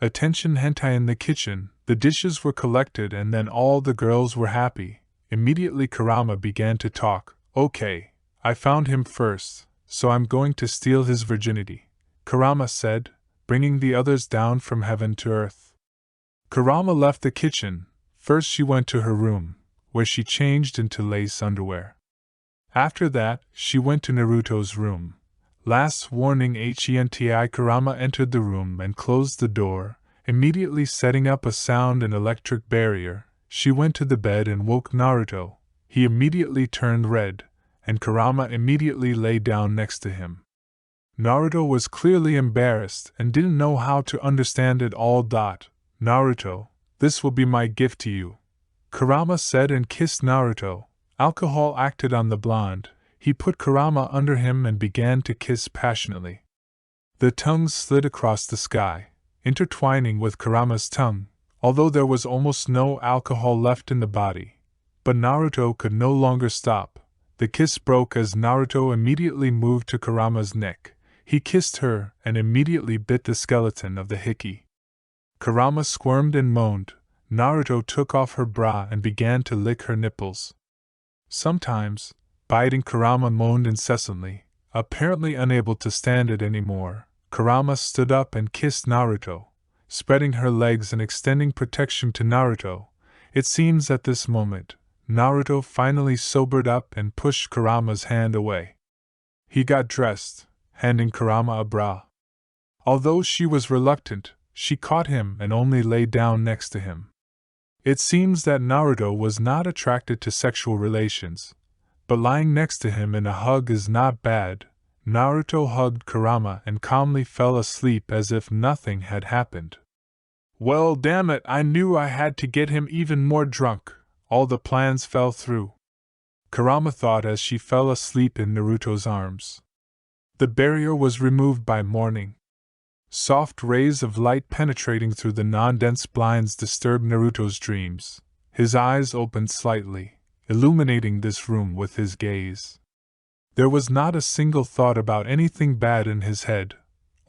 Attention hentai in the kitchen, the dishes were collected and then all the girls were happy. Immediately Kurama began to talk. "Okay, I found him first, so I'm going to steal his virginity," Kurama said, bringing the others down from heaven to earth. Kurama left the kitchen. First she went to her room, where she changed into lace underwear. After that, she went to Naruto's room. Last warning HENTI. Kurama entered the room and closed the door, immediately setting up a sound and electric barrier. She went to the bed and woke Naruto. He immediately turned red, and Kurama immediately lay down next to him. Naruto was clearly embarrassed and didn't know how to understand it all. "Naruto, this will be my gift to you," Kurama said and kissed Naruto. Alcohol acted on the blonde. He put Kurama under him and began to kiss passionately. The tongues slid across the sky, intertwining with Kurama's tongue, although there was almost no alcohol left in the body. But Naruto could no longer stop. The kiss broke as Naruto immediately moved to Kurama's neck. He kissed her and immediately bit the skeleton of the hickey. Kurama squirmed and moaned. Naruto took off her bra and began to lick her nipples. Sometimes, biting, Kurama moaned incessantly. Apparently unable to stand it anymore, Kurama stood up and kissed Naruto, spreading her legs and extending protection to Naruto. It seems at this moment, Naruto finally sobered up and pushed Kurama's hand away. He got dressed, handing Kurama a bra. Although she was reluctant, she caught him and only lay down next to him. It seems that Naruto was not attracted to sexual relations, but lying next to him in a hug is not bad. Naruto hugged Kurama and calmly fell asleep as if nothing had happened. "Well, damn it, I knew I had to get him even more drunk. All the plans fell through," Kurama thought as she fell asleep in Naruto's arms. The barrier was removed by morning. Soft rays of light penetrating through the non-dense blinds disturbed Naruto's dreams. His eyes opened slightly, illuminating this room with his gaze. There was not a single thought about anything bad in his head.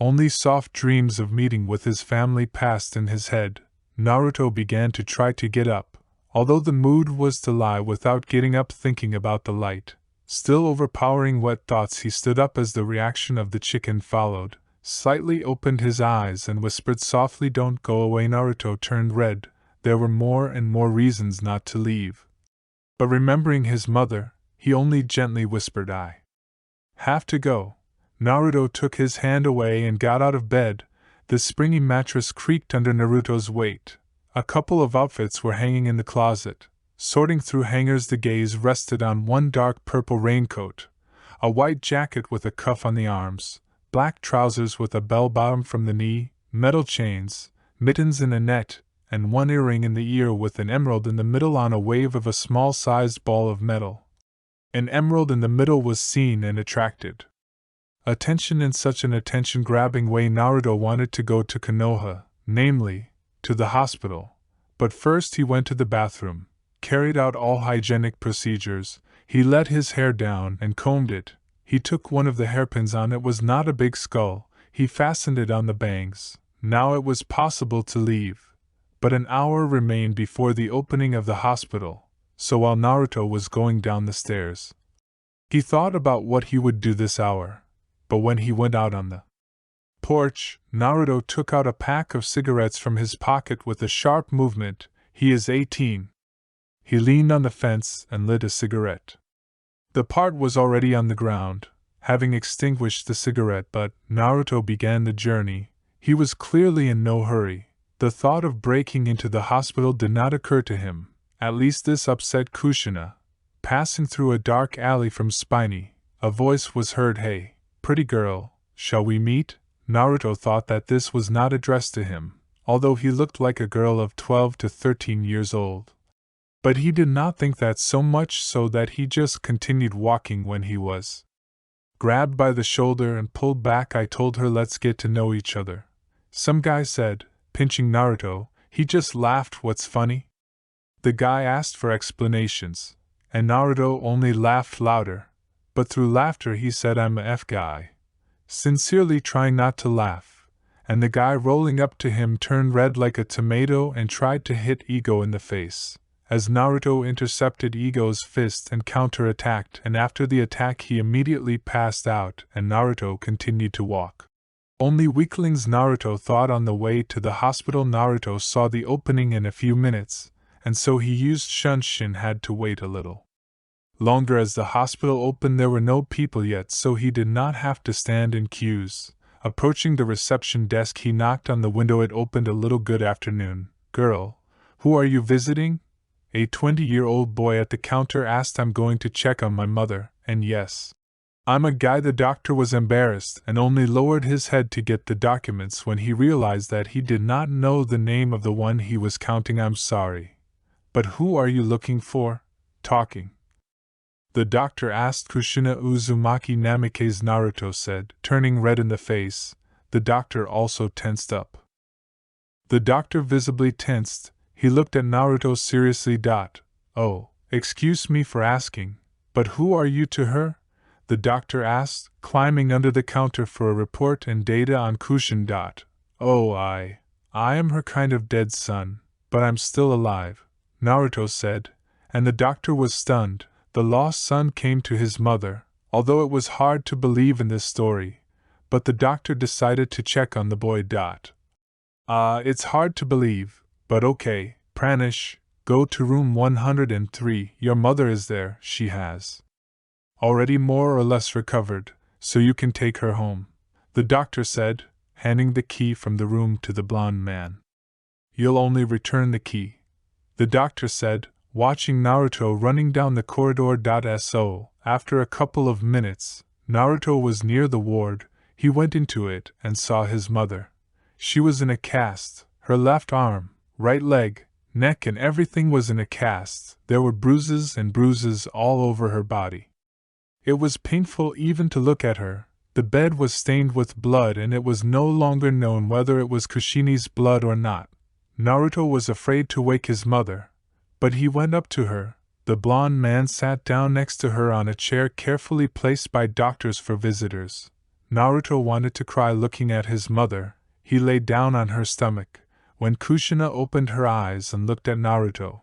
Only soft dreams of meeting with his family passed in his head. Naruto began to try to get up, although the mood was to lie without getting up thinking about the light. Still overpowering wet thoughts, he stood up as the reaction of the chicken followed, slightly opened his eyes and whispered softly, "Don't go away." Naruto turned red. There were more and more reasons not to leave. But remembering his mother, he only gently whispered, "I have to go." Naruto took his hand away and got out of bed. The springy mattress creaked under Naruto's weight. A couple of outfits were hanging in the closet. Sorting through hangers, the gaze rested on one dark purple raincoat, a white jacket with a cuff on the arms, black trousers with a bell-bottom from the knee, metal chains, mittens in a net, and one earring in the ear with an emerald in the middle on a wave of a small-sized ball of metal. An emerald in the middle was seen and attracted attention in such an attention-grabbing way. Naruto wanted to go to Konoha, namely, to the hospital. But first he went to the bathroom, carried out all hygienic procedures. He let his hair down and combed it. He took one of the hairpins on. It was not a big skull. He fastened it on the bangs. Now it was possible to leave. But an hour remained before the opening of the hospital, so while Naruto was going down the stairs, He thought about what he would do this hour, but when he went out on the porch, Naruto took out a pack of cigarettes from his pocket with a sharp movement. He is 18. He leaned on the fence and lit a cigarette. The part was already on the ground, having extinguished the cigarette, but Naruto began the journey. He was clearly in no hurry. The thought of breaking into the hospital did not occur to him. At least this upset Kushina. Passing through a dark alley from Spiny, a voice was heard. "Hey, pretty girl, shall we meet?" Naruto thought that this was not addressed to him, although he looked like a girl of 12 to 13 years old. But he did not think that, so much so that he just continued walking when he was grabbed by the shoulder and pulled back. "I told her let's get to know each other," some guy said, pinching Naruto. He just laughed. "What's funny?" The guy asked for explanations, and Naruto only laughed louder. But through laughter he said, "I'm a F guy," sincerely trying not to laugh, and the guy rolling up to him turned red like a tomato and tried to hit Ego in the face. As Naruto intercepted Ego's fist and counter-attacked, and after the attack he immediately passed out, and Naruto continued to walk. Only weaklings, Naruto thought. On the way to the hospital, Naruto saw the opening in a few minutes, and so he used Shunshin. Had to wait a little longer as the hospital opened. There were no people yet, so he did not have to stand in queues. Approaching the reception desk, he knocked on the window. It opened. "A little good afternoon, girl. Who are you visiting?" A 20-year-old boy at the counter asked. "I'm going to check on my mother, and yes, I'm a guy." The doctor was embarrassed and only lowered his head to get the documents when he realized that he did not know the name of the one he was counting. "I'm sorry, but who are you looking for?" "Talking." The doctor asked. "Kushina Uzumaki Namikaze," Naruto said, turning red in the face. The doctor also tensed up. The doctor visibly tensed. He looked at Naruto seriously. "Oh, excuse me for asking, but who are you to her?" the doctor asked, climbing under the counter for a report and data on Kushin. "Oh, I am her kind of dead son, but I'm still alive," Naruto said, and the doctor was stunned. The lost son came to his mother, although it was hard to believe in this story, but the doctor decided to check on the boy. It's hard to believe, but okay, Pranish, go to room 103. Your mother is there. She has already more or less recovered, so you can take her home," the doctor said, handing the key from the room to the blonde man. "You'll only return the key," the doctor said, watching Naruto running down the corridor. So, after a couple of minutes, Naruto was near the ward. He went into it and saw his mother. She was in a cast. Her left arm, right leg, neck and everything was in a cast. There were bruises and bruises all over her body. It was painful even to look at her. The bed was stained with blood and it was no longer known whether it was Kushini's blood or not. Naruto was afraid to wake his mother, but he went up to her. The blonde man sat down next to her on a chair carefully placed by doctors for visitors. Naruto wanted to cry looking at his mother. He lay down on her stomach. When Kushina opened her eyes and looked at Naruto,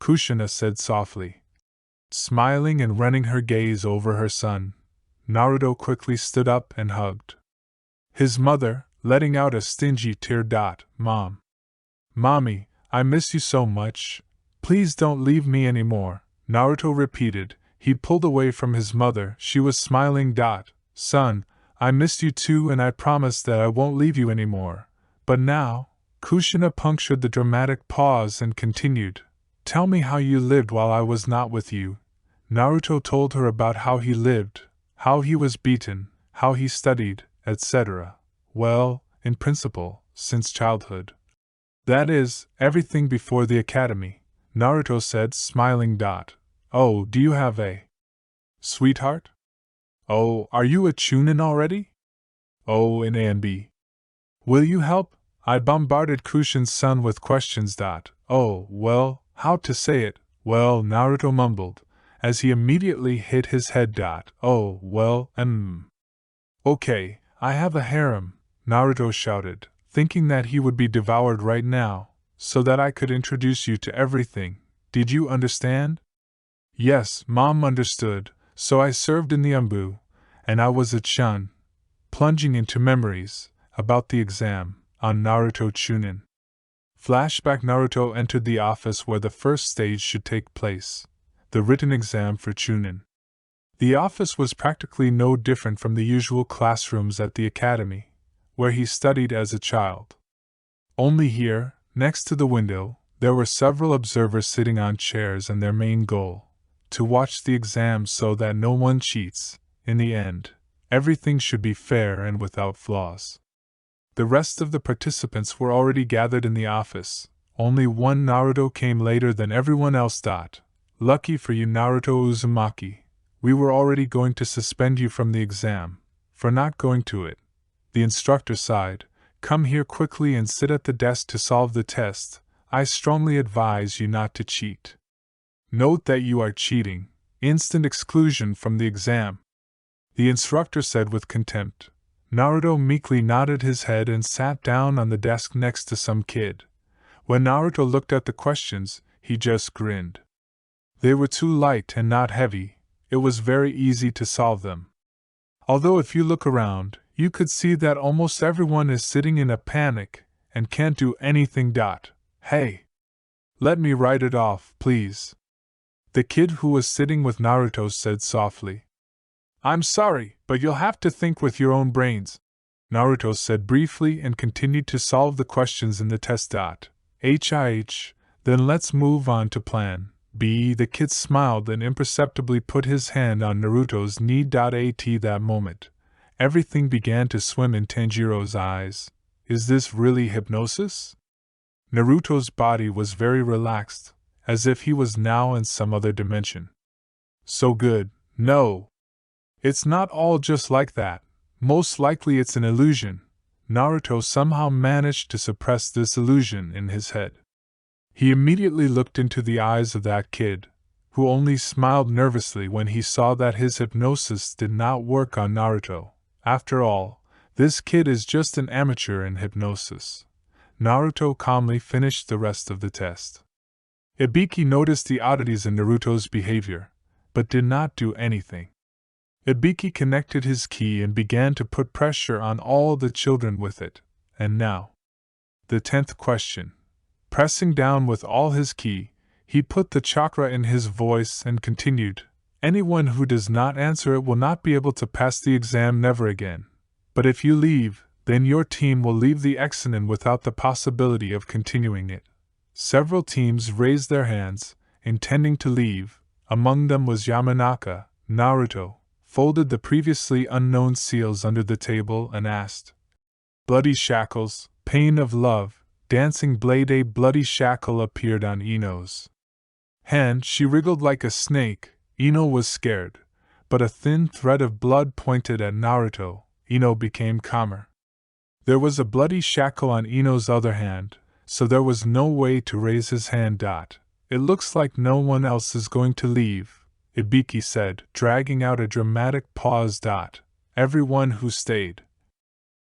Kushina said softly, smiling and running her gaze over her son. Naruto quickly stood up and hugged his mother, letting out a stingy tear. "Mom. Mommy, I miss you so much. Please don't leave me anymore," Naruto repeated. He pulled away from his mother. She was smiling. "Son, I missed you too and I promise that I won't leave you anymore. But now," Kushina punctured the dramatic pause and continued, "tell me how you lived while I was not with you." Naruto told her about how he lived, how he was beaten, how he studied, etc. Well, in principle, since childhood. That is, everything before the academy, Naruto said, smiling. "Oh, do you have a sweetheart? Oh, are you a chunin already? Oh, in A and B. Will you help?" I bombarded Kushin's son with questions. "Oh, well, how to say it? Well," Naruto mumbled, as he immediately hit his head. "Oh, well, okay, I have a harem," Naruto shouted, thinking that he would be devoured right now, "so that I could introduce you to everything. Did you understand?" "Yes, Mom understood. So I served in the umbu, and I was a chun, plunging into memories about the exam on Naruto Chunin. Flashback. Naruto entered the office where the first stage should take place, the written exam for Chunin. The office was practically no different from the usual classrooms at the academy, where he studied as a child. Only here, next to the window, there were several observers sitting on chairs, and their main goal, to watch the exam so that no one cheats. In the end, everything should be fair and without flaws. The rest of the participants were already gathered in the office. Only one Naruto came later than everyone else. Lucky for you, Naruto Uzumaki. We were already going to suspend you from the exam for not going to it. The instructor sighed. Come here quickly and sit at the desk to solve the test. I strongly advise you not to cheat. Note that you are cheating. Instant exclusion from the exam, the instructor said with contempt. Naruto meekly nodded his head and sat down on the desk next to some kid. When Naruto looked at the questions, he just grinned. They were too light and not heavy. It was very easy to solve them. Although if you look around, you could see that almost everyone is sitting in a panic and can't do anything. Hey! Let me write it off, please. The kid who was sitting with Naruto said softly. I'm sorry, but you'll have to think with your own brains, Naruto said briefly and continued to solve the questions in the test. Then let's move on to plan B. The kid smiled and imperceptibly put his hand on Naruto's knee. At that moment, everything began to swim in Tanjiro's eyes. Is this really hypnosis? Naruto's body was very relaxed, as if he was now in some other dimension. So good, no. It's not all just like that. Most likely it's an illusion. Naruto somehow managed to suppress this illusion in his head. He immediately looked into the eyes of that kid, who only smiled nervously when he saw that his hypnosis did not work on Naruto. After all, this kid is just an amateur in hypnosis. Naruto calmly finished the rest of the test. Ibiki noticed the oddities in Naruto's behavior, but did not do anything. Ibiki connected his ki and began to put pressure on all the children with it. And now, the 10th question. Pressing down with all his ki, he put the chakra in his voice and continued. Anyone who does not answer it will not be able to pass the exam never again. But if you leave, then your team will leave the examen without the possibility of continuing it. Several teams raised their hands, intending to leave. Among them was Yamanaka. Naruto folded the previously unknown seals under the table and asked, Bloody shackles, pain of love, dancing blade. A bloody shackle appeared on Ino's hand. She wriggled like a snake. Ino was scared, but a thin thread of blood pointed at Naruto. Ino became calmer. There was a bloody shackle on Ino's other hand, so there was no way to raise his hand. It looks like no one else is going to leave, Ibiki said, dragging out a dramatic pause. Everyone who stayed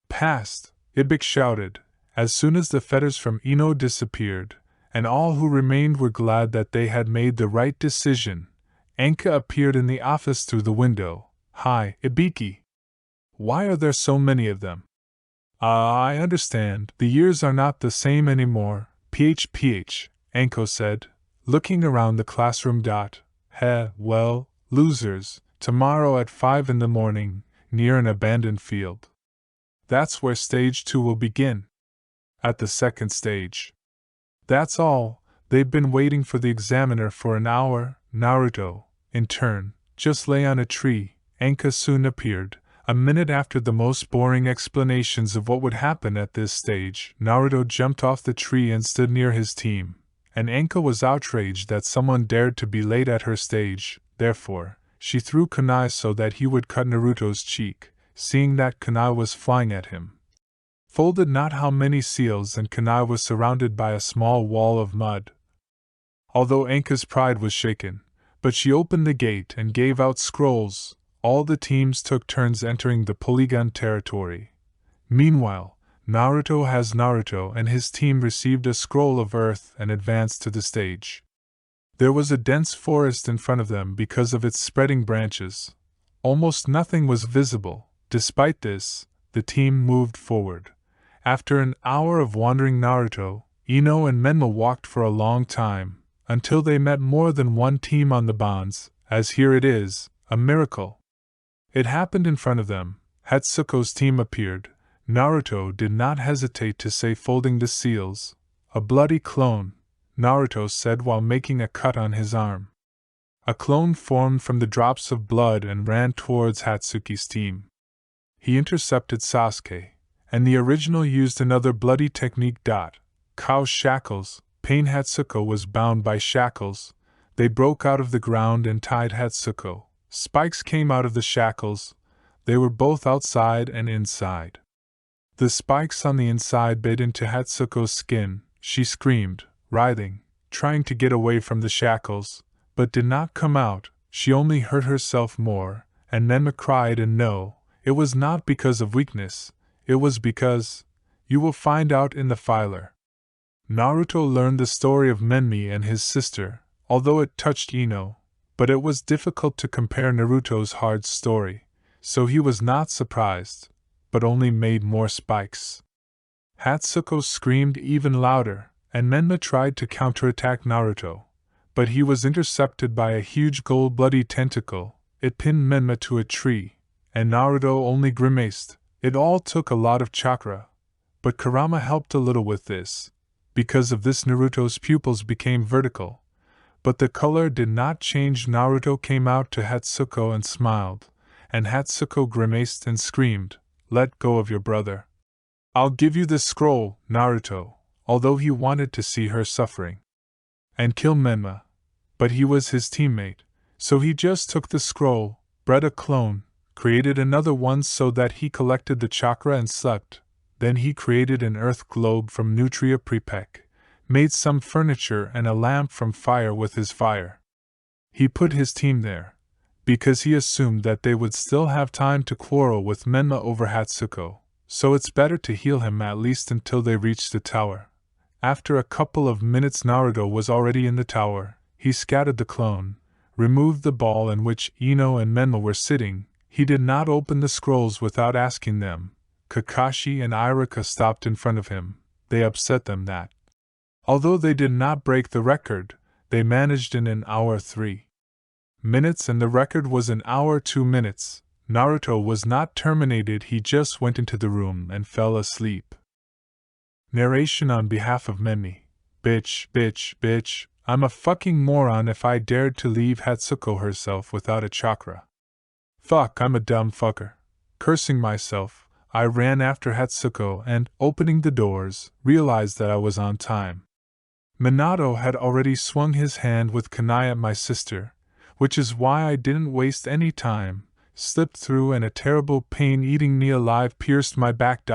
passed, Ibiki shouted, as soon as the fetters from Ino disappeared, and all who remained were glad that they had made the right decision. Anka appeared in the office through the window. Hi, Ibiki. Why are there so many of them? I understand. The years are not the same anymore. PH, Anko said, looking around the classroom. Well, losers, tomorrow at 5 in the morning, near an abandoned field. That's where stage 2 will begin. At the second stage. That's all. They've been waiting for the examiner for an hour. Naruto, in turn, just lay on a tree. Anka soon appeared. A minute after the most boring explanations of what would happen at this stage, Naruto jumped off the tree and stood near his team, and Anka was outraged that someone dared to be late at her stage. Therefore, she threw kunai so that he would cut Naruto's cheek, seeing that kunai was flying at him. Folded not how many seals, and kunai was surrounded by a small wall of mud. Although Anka's pride was shaken, but she opened the gate and gave out scrolls. All the teams took turns entering the polygon territory. Meanwhile, Naruto and his team received a scroll of earth and advanced to the stage. There was a dense forest in front of them because of its spreading branches. Almost nothing was visible. Despite this, the team moved forward. After an hour of wandering, Naruto, Ino and Menma walked for a long time, until they met more than one team on the bonds, as here it is, a miracle. It happened in front of them. Hatsuko's team appeared. Naruto did not hesitate to say, folding the seals. A bloody clone, Naruto said while making a cut on his arm. A clone formed from the drops of blood and ran towards Hatsuki's team. He intercepted Sasuke, and the original used another bloody technique. Cow shackles. Pain. Hatsuko was bound by shackles. They broke out of the ground and tied Hatsuko. Spikes came out of the shackles. They were both outside and inside. The spikes on the inside bit into Hatsuko's skin. She screamed, writhing, trying to get away from the shackles, but did not come out. She only hurt herself more, and Menma cried, and no, it was not because of weakness, it was because, you will find out in the filer. Naruto learned the story of Menmi and his sister, although it touched Ino, but it was difficult to compare Naruto's hard story, so he was not surprised, but only made more spikes. Hatsuko screamed even louder, and Menma tried to counterattack Naruto, but he was intercepted by a huge gold-bloody tentacle. It pinned Menma to a tree, and Naruto only grimaced. It all took a lot of chakra, but Kurama helped a little with this. Because of this, Naruto's pupils became vertical, but the color did not change. Naruto came out to Hatsuko and smiled, and Hatsuko grimaced and screamed, "Let go of your brother. I'll give you this scroll, Naruto," although he wanted to see her suffering, and kill Menma. But he was his teammate, so he just took the scroll, bred a clone, created another one so that he collected the chakra and slept. Then he created an earth globe from Nutria Prepek, made some furniture and a lamp from fire with his fire. He put his team there, because he assumed that they would still have time to quarrel with Menma over Hatsuko, so it's better to heal him at least until they reach the tower. After a couple of minutes, Naruto was already in the tower. He scattered the clone, removed the ball in which Ino and Menma were sitting. He did not open the scrolls without asking them. Kakashi and Iruka stopped in front of him. They upset them that, although they did not break the record, they managed in an hour 3 minutes and the record was an hour 2 minutes. Naruto was not terminated, he just went into the room and fell asleep. Narration on behalf of Menmi. Bitch, I'm a fucking moron if I dared to leave Hatsuko herself without a chakra. Fuck, I'm a dumb fucker. Cursing myself, I ran after Hatsuko and, opening the doors, realized that I was on time. Minato had already swung his hand with kunai at my sister, which is why I didn't waste any time, slipped through and a terrible pain eating me alive pierced my back.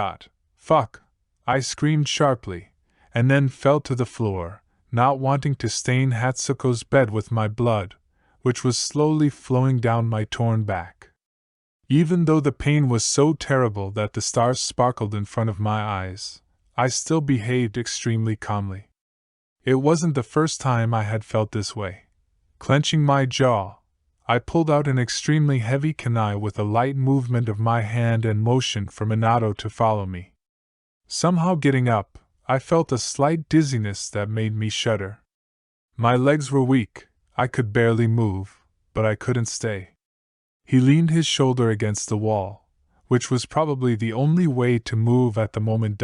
Fuck, I screamed sharply, and then fell to the floor, not wanting to stain Hatsuko's bed with my blood, which was slowly flowing down my torn back. Even though the pain was so terrible that the stars sparkled in front of my eyes, I still behaved extremely calmly. It wasn't the first time I had felt this way. Clenching my jaw, I pulled out an extremely heavy kunai with a light movement of my hand and motioned for Minato to follow me. Somehow getting up, I felt a slight dizziness that made me shudder. My legs were weak, I could barely move, but I couldn't stay. He leaned his shoulder against the wall, which was probably the only way to move at the moment.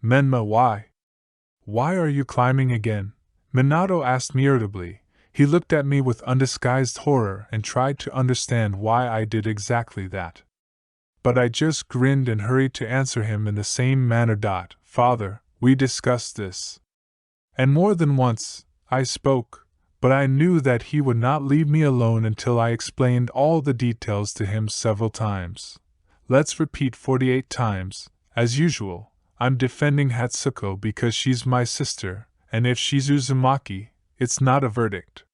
Menma, why? Why are you climbing again? Minato asked me irritably. He looked at me with undisguised horror and tried to understand why I did exactly that. But I just grinned and hurried to answer him in the same manner. Father, we discussed this. And more than once, I spoke. But I knew that he would not leave me alone until I explained all the details to him several times. Let's repeat 48 times. As usual, I'm defending Hatsuko because she's my sister, and if she's Uzumaki, it's not a verdict.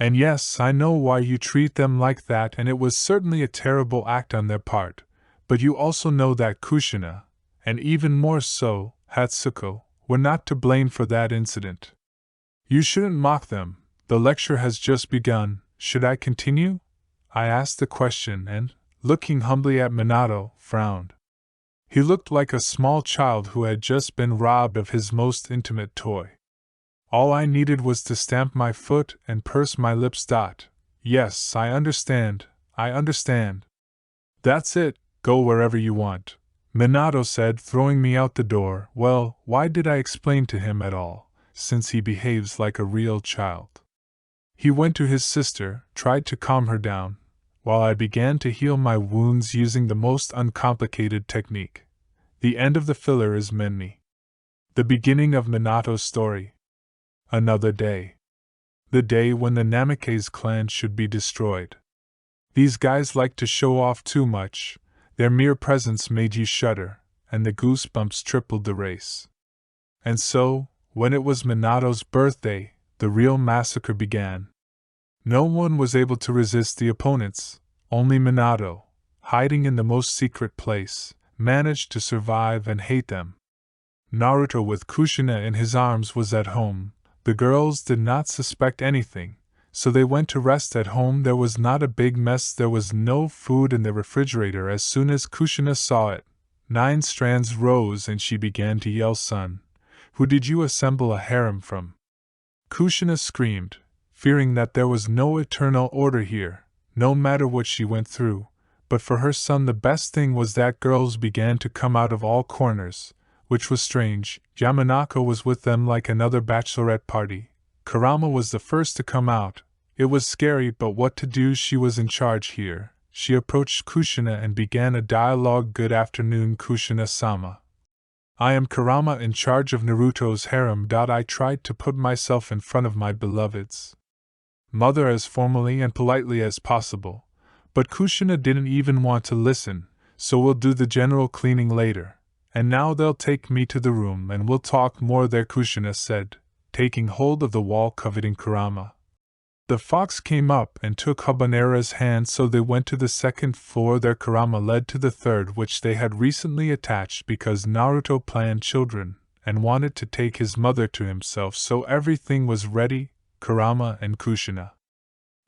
And yes, I know why you treat them like that, and it was certainly a terrible act on their part, but you also know that Kushina, and even more so, Hatsuko, were not to blame for that incident. You shouldn't mock them. The lecture has just begun. Should I continue? I asked the question and, looking humbly at Minato, frowned. He looked like a small child who had just been robbed of his most intimate toy. All I needed was to stamp my foot and purse my lips. Yes, I understand. That's it, go wherever you want, Minato said, throwing me out the door. Well, why did I explain to him at all, since he behaves like a real child? He went to his sister, tried to calm her down, while I began to heal my wounds using the most uncomplicated technique. The end of the filler is Menmi. The beginning of Minato's story. Another day. The day when the Namikaze clan should be destroyed. These guys like to show off too much. Their mere presence made you shudder, and the goosebumps tripled the race. And so, when it was Minato's birthday, the real massacre began. No one was able to resist the opponents. Only Minato, hiding in the most secret place, managed to survive and hate them. Naruto with Kushina in his arms was at home. The girls did not suspect anything, so they went to rest at home. There was not a big mess. There was no food in the refrigerator. As soon as Kushina saw it, 9 strands rose and she began to yell, "Son, who did you assemble a harem from?" Kushina screamed, fearing that there was no eternal order here, no matter what she went through. But for her son the best thing was that girls began to come out of all corners, which was strange. Yamanaka was with them like another bachelorette party. Kurama was the first to come out. It was scary, but what to do? She was in charge here. She approached Kushina and began a dialogue. Good afternoon, Kushina-sama. I am Kurama, in charge of Naruto's harem. I tried to put myself in front of my beloved's mother as formally and politely as possible, but Kushina didn't even want to listen, so we'll do the general cleaning later. And now they'll take me to the room and we'll talk more there, Kushina said, taking hold of the wall coveting Kurama. The fox came up and took Habanera's hand, so they went to the second floor. There Kurama led to the third, which they had recently attached because Naruto planned children and wanted to take his mother to himself, so everything was ready. Kurama and Kushina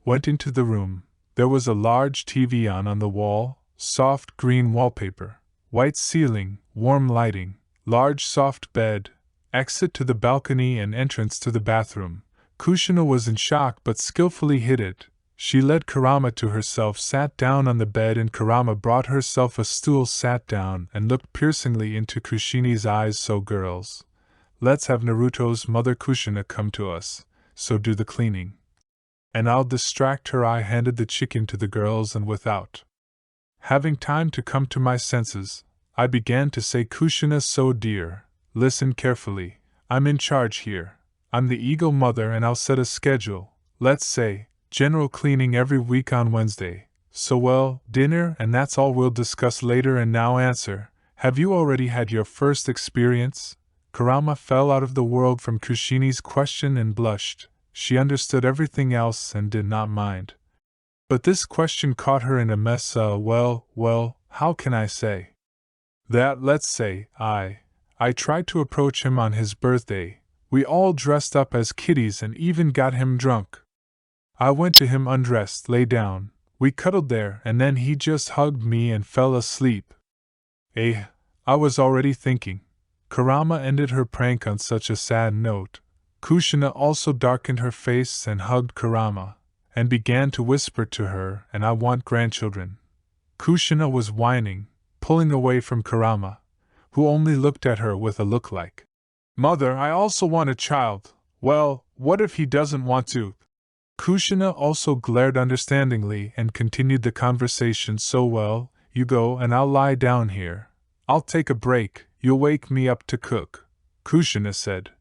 went into the room. There was a large TV on the wall, soft green wallpaper, white ceiling, warm lighting, large soft bed, exit to the balcony and entrance to the bathroom. Kushina was in shock but skillfully hid it. She led Kurama to herself, sat down on the bed, and Kurama brought herself a stool, sat down, and looked piercingly into Kushina's eyes. So girls, let's have Naruto's mother Kushina come to us, so do the cleaning. And I'll distract her. I handed the chicken to the girls and without having time to come to my senses, I began to say, Kushina, so dear, listen carefully. I'm in charge here. I'm the Eagle Mother and I'll set a schedule. Let's say, general cleaning every week on Wednesday. So well, dinner, and that's all we'll discuss later. And now answer, have you already had your first experience? Kurama fell out of the world from Kushina's question and blushed. She understood everything else and did not mind. But this question caught her in a mess. Well, how can I say that? Let's say, I tried to approach him on his birthday. We all dressed up as kitties and even got him drunk. I went to him undressed, lay down, we cuddled there, and then he just hugged me and fell asleep. I was already thinking. Kurama ended her prank on such a sad note. Kushina also darkened her face and hugged Kurama, and began to whisper to her, and I want grandchildren. Kushina was whining, pulling away from Kurama, who only looked at her with a look like, Mother, I also want a child. Well, what if he doesn't want to? Kushina also glared understandingly and continued the conversation. So well, you go and I'll lie down here. I'll take a break, you'll wake me up to cook, Kushina said.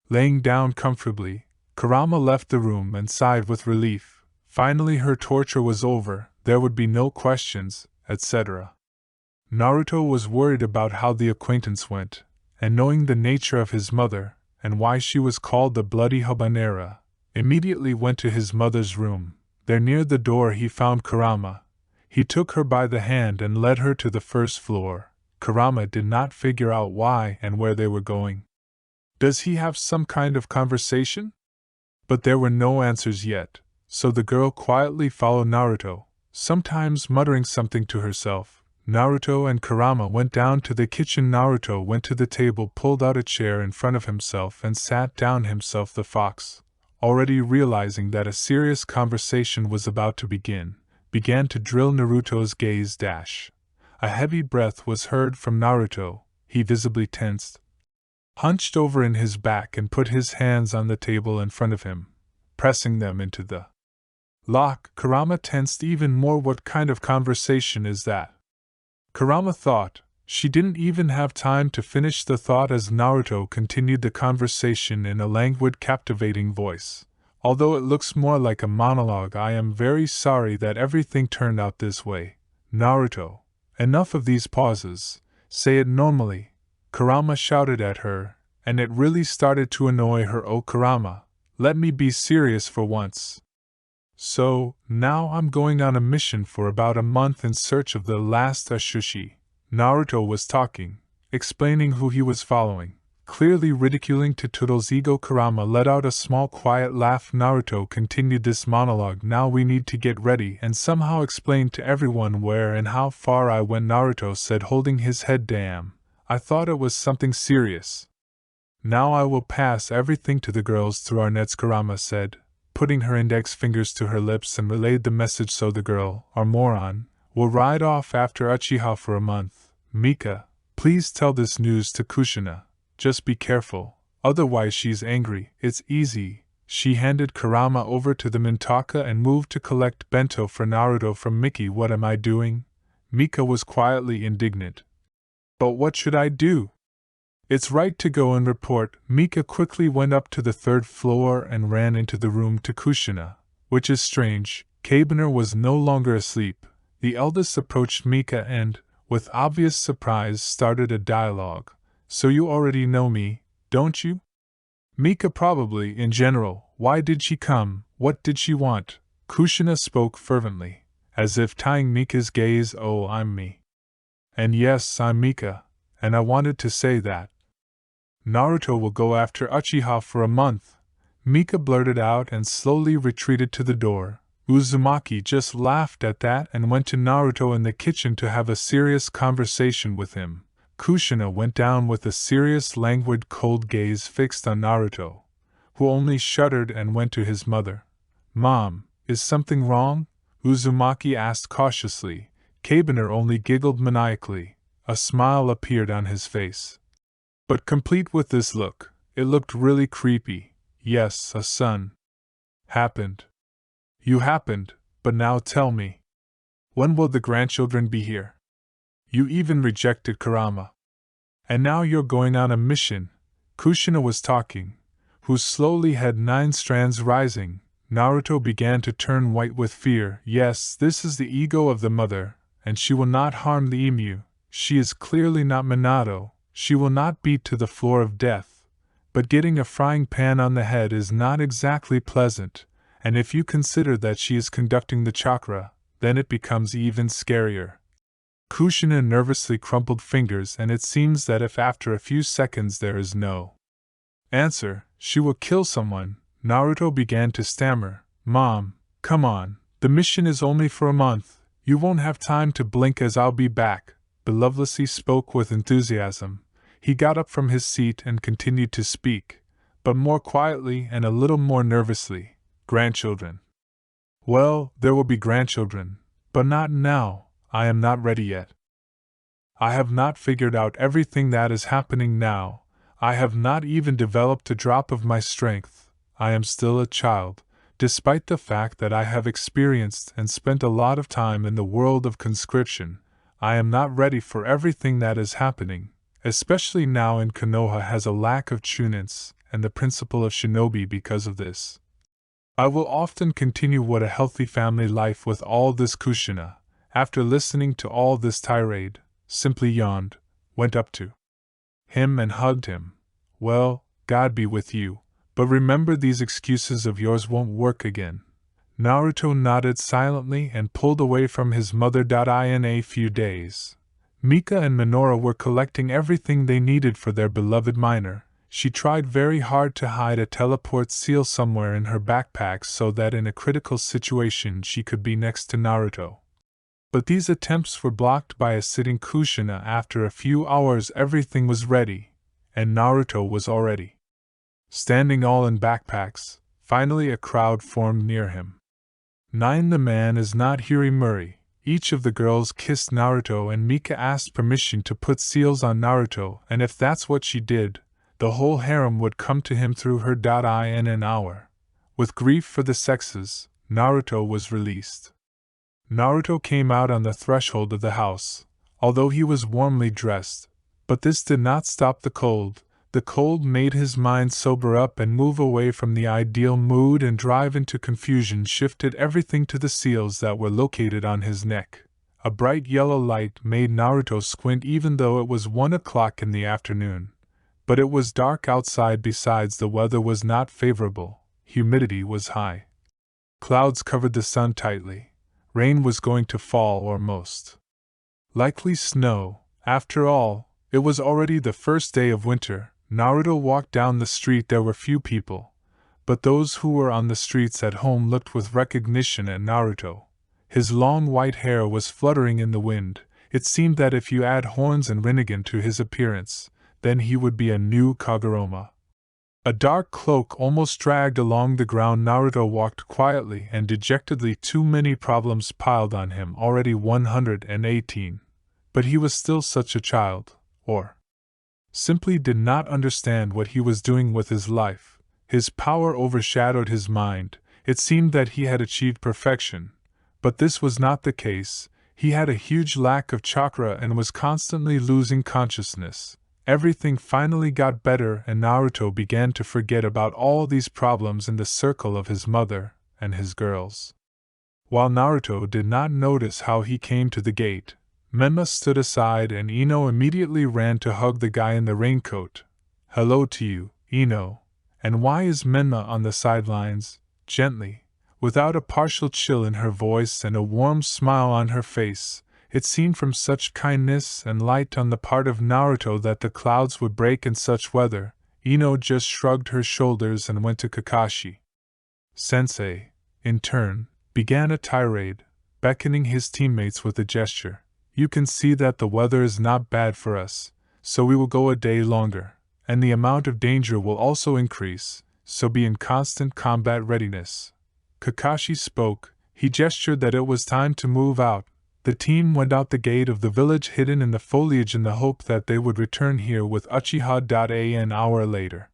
Laying down comfortably, Kurama left the room and sighed with relief. Finally her torture was over, there would be no questions, etc. Naruto was worried about how the acquaintance went, and knowing the nature of his mother, and why she was called the Bloody Habanera, immediately went to his mother's room. There near the door he found Kurama. He took her by the hand and led her to the first floor. Kurama did not figure out why and where they were going. Does he have some kind of conversation? But there were no answers yet, so the girl quietly followed Naruto, sometimes muttering something to herself. Naruto and Kurama went down to the kitchen. Naruto went to the table, pulled out a chair in front of himself, and sat down himself. The fox, already realizing that a serious conversation was about to begin, began to drill Naruto's gaze. A heavy breath was heard from Naruto. He visibly tensed, hunched over in his back, and put his hands on the table in front of him, pressing them into the lock. Kurama tensed even more. What kind of conversation is that? Kurama thought. She didn't even have time to finish the thought as Naruto continued the conversation in a languid, captivating voice. Although it looks more like a monologue, I am very sorry that everything turned out this way. Naruto, enough of these pauses. Say it normally, Kurama shouted at her, and it really started to annoy her. Oh Kurama, let me be serious for once. So, now I'm going on a mission for about a month in search of the last Ashushi. Naruto was talking, explaining who he was following, clearly ridiculing Totoro's ego. Kurama let out a small quiet laugh. Naruto continued this monologue. Now we need to get ready and somehow explain to everyone where and how far I went. Naruto said, holding his head. Damn, I thought it was something serious. Now I will pass everything to the girls through our nets, Kurama said, putting her index fingers to her lips, and relayed the message. So the girl, our moron, will ride off after Uchiha for a month. Mika, please tell this news to Kushina. Just be careful, otherwise she's angry. It's easy. She handed Kurama over to the Mintaka and moved to collect bento for Naruto from Miki. What am I doing? Mika was quietly indignant. But what should I do? It's right to go and report. Mika quickly went up to the third floor and ran into the room to Kushina, which is strange. Kabener was no longer asleep. The eldest approached Mika and, with obvious surprise, started a dialogue. So you already know me, don't you? Mika, probably. In general, why did she come? What did she want? Kushina spoke fervently, as if tying Mika's gaze. Oh, I'm me. And yes, I'm Mika, and I wanted to say that Naruto will go after Uchiha for a month, Mika blurted out and slowly retreated to the door. Uzumaki just laughed at that and went to Naruto in the kitchen to have a serious conversation with him. Kushina went down with a serious, languid, cold gaze fixed on Naruto, who only shuddered and went to his mother. Mom, is something wrong? Uzumaki asked cautiously. Kabener only giggled maniacally. A smile appeared on his face. But complete with this look, it looked really creepy. Yes, a son happened. You happened, but now tell me. When will the grandchildren be here? You even rejected Kurama. And now you're going on a mission. Kushina was talking, whose slowly had 9 strands rising. Naruto began to turn white with fear. Yes, this is the ego of the mother, and she will not harm the emu. She is clearly not Minato. She will not beat to the floor of death. But getting a frying pan on the head is not exactly pleasant, and if you consider that she is conducting the chakra, then it becomes even scarier. Kushina nervously crumpled fingers, and it seems that if after a few seconds there is no answer, she will kill someone. Naruto began to stammer. Mom, come on, the mission is only for a month. You won't have time to blink as I'll be back. Belovelessly spoke with enthusiasm. He got up from his seat and continued to speak, but more quietly and a little more nervously. Grandchildren. Well, there will be grandchildren, but not now. I am not ready yet. I have not figured out everything that is happening now. I have not even developed a drop of my strength. I am still a child, despite the fact that I have experienced and spent a lot of time in the world of conscription. I am not ready for everything that is happening, especially now in Konoha has a lack of chunin's and the principle of shinobi because of this. I will often continue what a healthy family life with all this. Kushina, after listening to all this tirade, simply yawned, went up to him and hugged him. Well, God be with you, but remember these excuses of yours won't work again. Naruto nodded silently and pulled away from his mother. In a few days, Mika and Minora were collecting everything they needed for their beloved miner. She tried very hard to hide a teleport seal somewhere in her backpack so that in a critical situation she could be next to Naruto. But these attempts were blocked by a sitting Kushina. After a few hours everything was ready, and Naruto was already standing all in backpacks. Finally a crowd formed near him. 9. The man is not Hirimuri. Each of the girls kissed Naruto and Mika asked permission to put seals on Naruto, and if that's what she did, the whole harem would come to him through her. In an hour. With grief for the sexes, Naruto was released. Naruto came out on the threshold of the house, although he was warmly dressed, but this did not stop the cold. The cold made his mind sober up and move away from the ideal mood and drive into confusion, shifted everything to the seals that were located on his neck. A bright yellow light made Naruto squint even though it was 1 o'clock in the afternoon. But it was dark outside. Besides, the weather was not favorable. Humidity was high. Clouds covered the sun tightly. Rain was going to fall, or most likely snow. After all, it was already the first day of winter. Naruto walked down the street. There were few people, but those who were on the streets at home looked with recognition at Naruto. His long white hair was fluttering in the wind. It seemed that if you add horns and rinnegan to his appearance, then he would be a new Kaguruma. A dark cloak almost dragged along the ground. Naruto walked quietly and dejectedly. Too many problems piled on him, already 118. But he was still such a child, or simply did not understand what he was doing with his life. His power overshadowed his mind. It seemed that he had achieved perfection, but this was not the case. He had a huge lack of chakra and was constantly losing consciousness. Everything finally got better and Naruto began to forget about all these problems in the circle of his mother and his girls. While Naruto did not notice how he came to the gate, Menma stood aside and Ino immediately ran to hug the guy in the raincoat. "Hello to you, Ino. And why is Menma on the sidelines?" Gently, without a partial chill in her voice and a warm smile on her face. It seemed from such kindness and light on the part of Naruto that the clouds would break in such weather. Ino just shrugged her shoulders and went to Kakashi. Sensei, in turn, began a tirade, beckoning his teammates with a gesture. "You can see that the weather is not bad for us, so we will go a day longer, and the amount of danger will also increase, so be in constant combat readiness." Kakashi spoke. He gestured that it was time to move out. The team went out the gate of the village, hidden in the foliage, in the hope that they would return here with Uchiha. An hour later,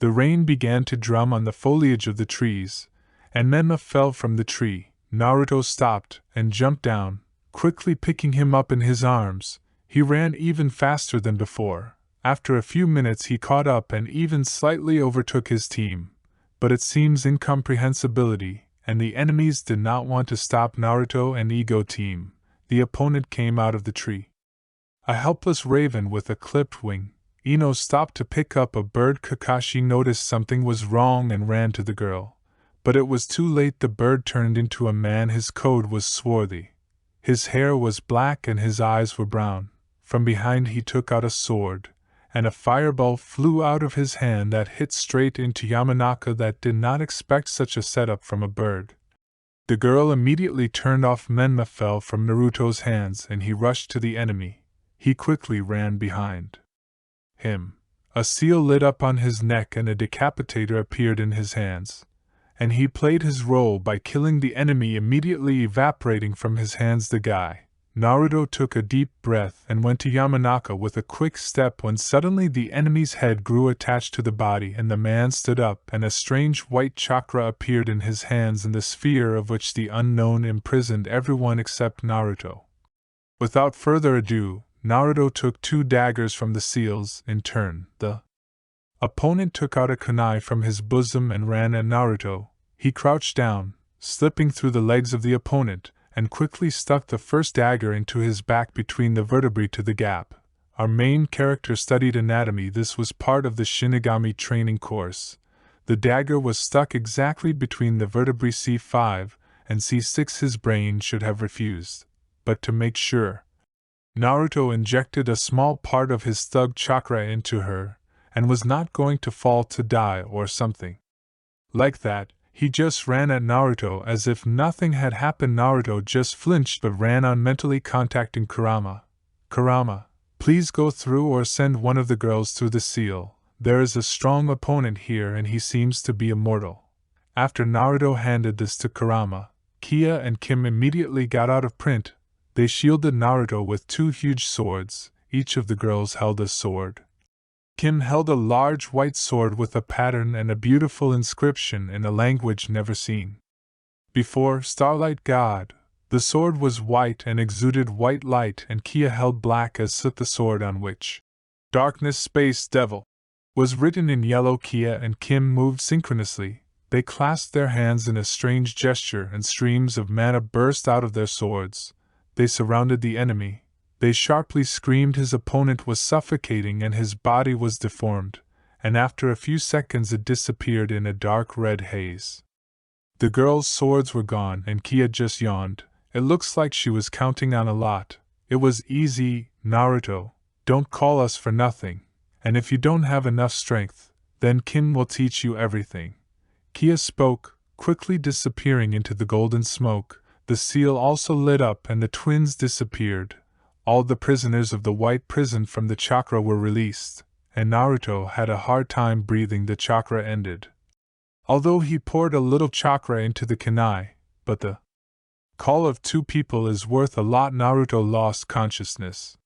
the rain began to drum on the foliage of the trees, and Menma fell from the tree. Naruto stopped and jumped down, quickly picking him up in his arms. He ran even faster than before. After a few minutes he caught up and even slightly overtook his team. But it seems incomprehensibility, and the enemies did not want to stop Naruto and Ego team. The opponent came out of the tree. A helpless raven with a clipped wing. Ino stopped to pick up a bird. Kakashi noticed something was wrong and ran to the girl. But it was too late. The bird turned into a man. His coat was swarthy. His hair was black and his eyes were brown. From behind he took out a sword, and a fireball flew out of his hand that hit straight into Yamanaka. That did not expect such a setup from a bird. The girl immediately turned off. Menma fell from Naruto's hands and he rushed to the enemy. He quickly ran behind him. A seal lit up on his neck and a decapitator appeared in his hands, and he played his role by killing the enemy, immediately evaporating from his hands the guy. Naruto took a deep breath and went to Yamanaka with a quick step when suddenly the enemy's head grew attached to the body and the man stood up and a strange white chakra appeared in his hands in the sphere of which the unknown imprisoned everyone except Naruto. Without further ado, Naruto took 2 daggers from the seals. In turn, the opponent took out a kunai from his bosom and ran at Naruto. He crouched down, slipping through the legs of the opponent, and quickly stuck the first dagger into his back between the vertebrae to the gap. Our main character studied anatomy. This was part of the Shinigami training course. The dagger was stuck exactly between the vertebrae C5 and C6. His brain should have refused, but to make sure, Naruto injected a small part of his thug chakra into her, and was not going to fall to die or something. Like that, he just ran at Naruto as if nothing had happened. Naruto just flinched but ran on, mentally contacting Kurama. Kurama, please go through or send one of the girls through the seal. There is a strong opponent here and he seems to be immortal. After Naruto handed this to Kurama, Kia and Kim immediately got out of print. They shielded Naruto with 2 huge swords. Each of the girls held a sword. Kim held a large white sword with a pattern and a beautiful inscription in a language never seen before, Starlight God. The sword was white and exuded white light, and Kia held black as soot. The sword on which Darkness Space Devil was written in yellow. Kia and Kim moved synchronously. They clasped their hands in a strange gesture and streams of mana burst out of their swords. They surrounded the enemy. They sharply screamed. His opponent was suffocating and his body was deformed, and after a few seconds it disappeared in a dark red haze. The girls' swords were gone and Kia just yawned. It looks like she was counting on a lot. It was easy, Naruto. Don't call us for nothing. And if you don't have enough strength, then Kim will teach you everything. Kia spoke, quickly disappearing into the golden smoke. The seal also lit up and the twins disappeared. All the prisoners of the white prison from the chakra were released, and Naruto had a hard time breathing. The chakra ended. Although he poured a little chakra into the kunai, but the call of 2 people is worth a lot. Naruto lost consciousness.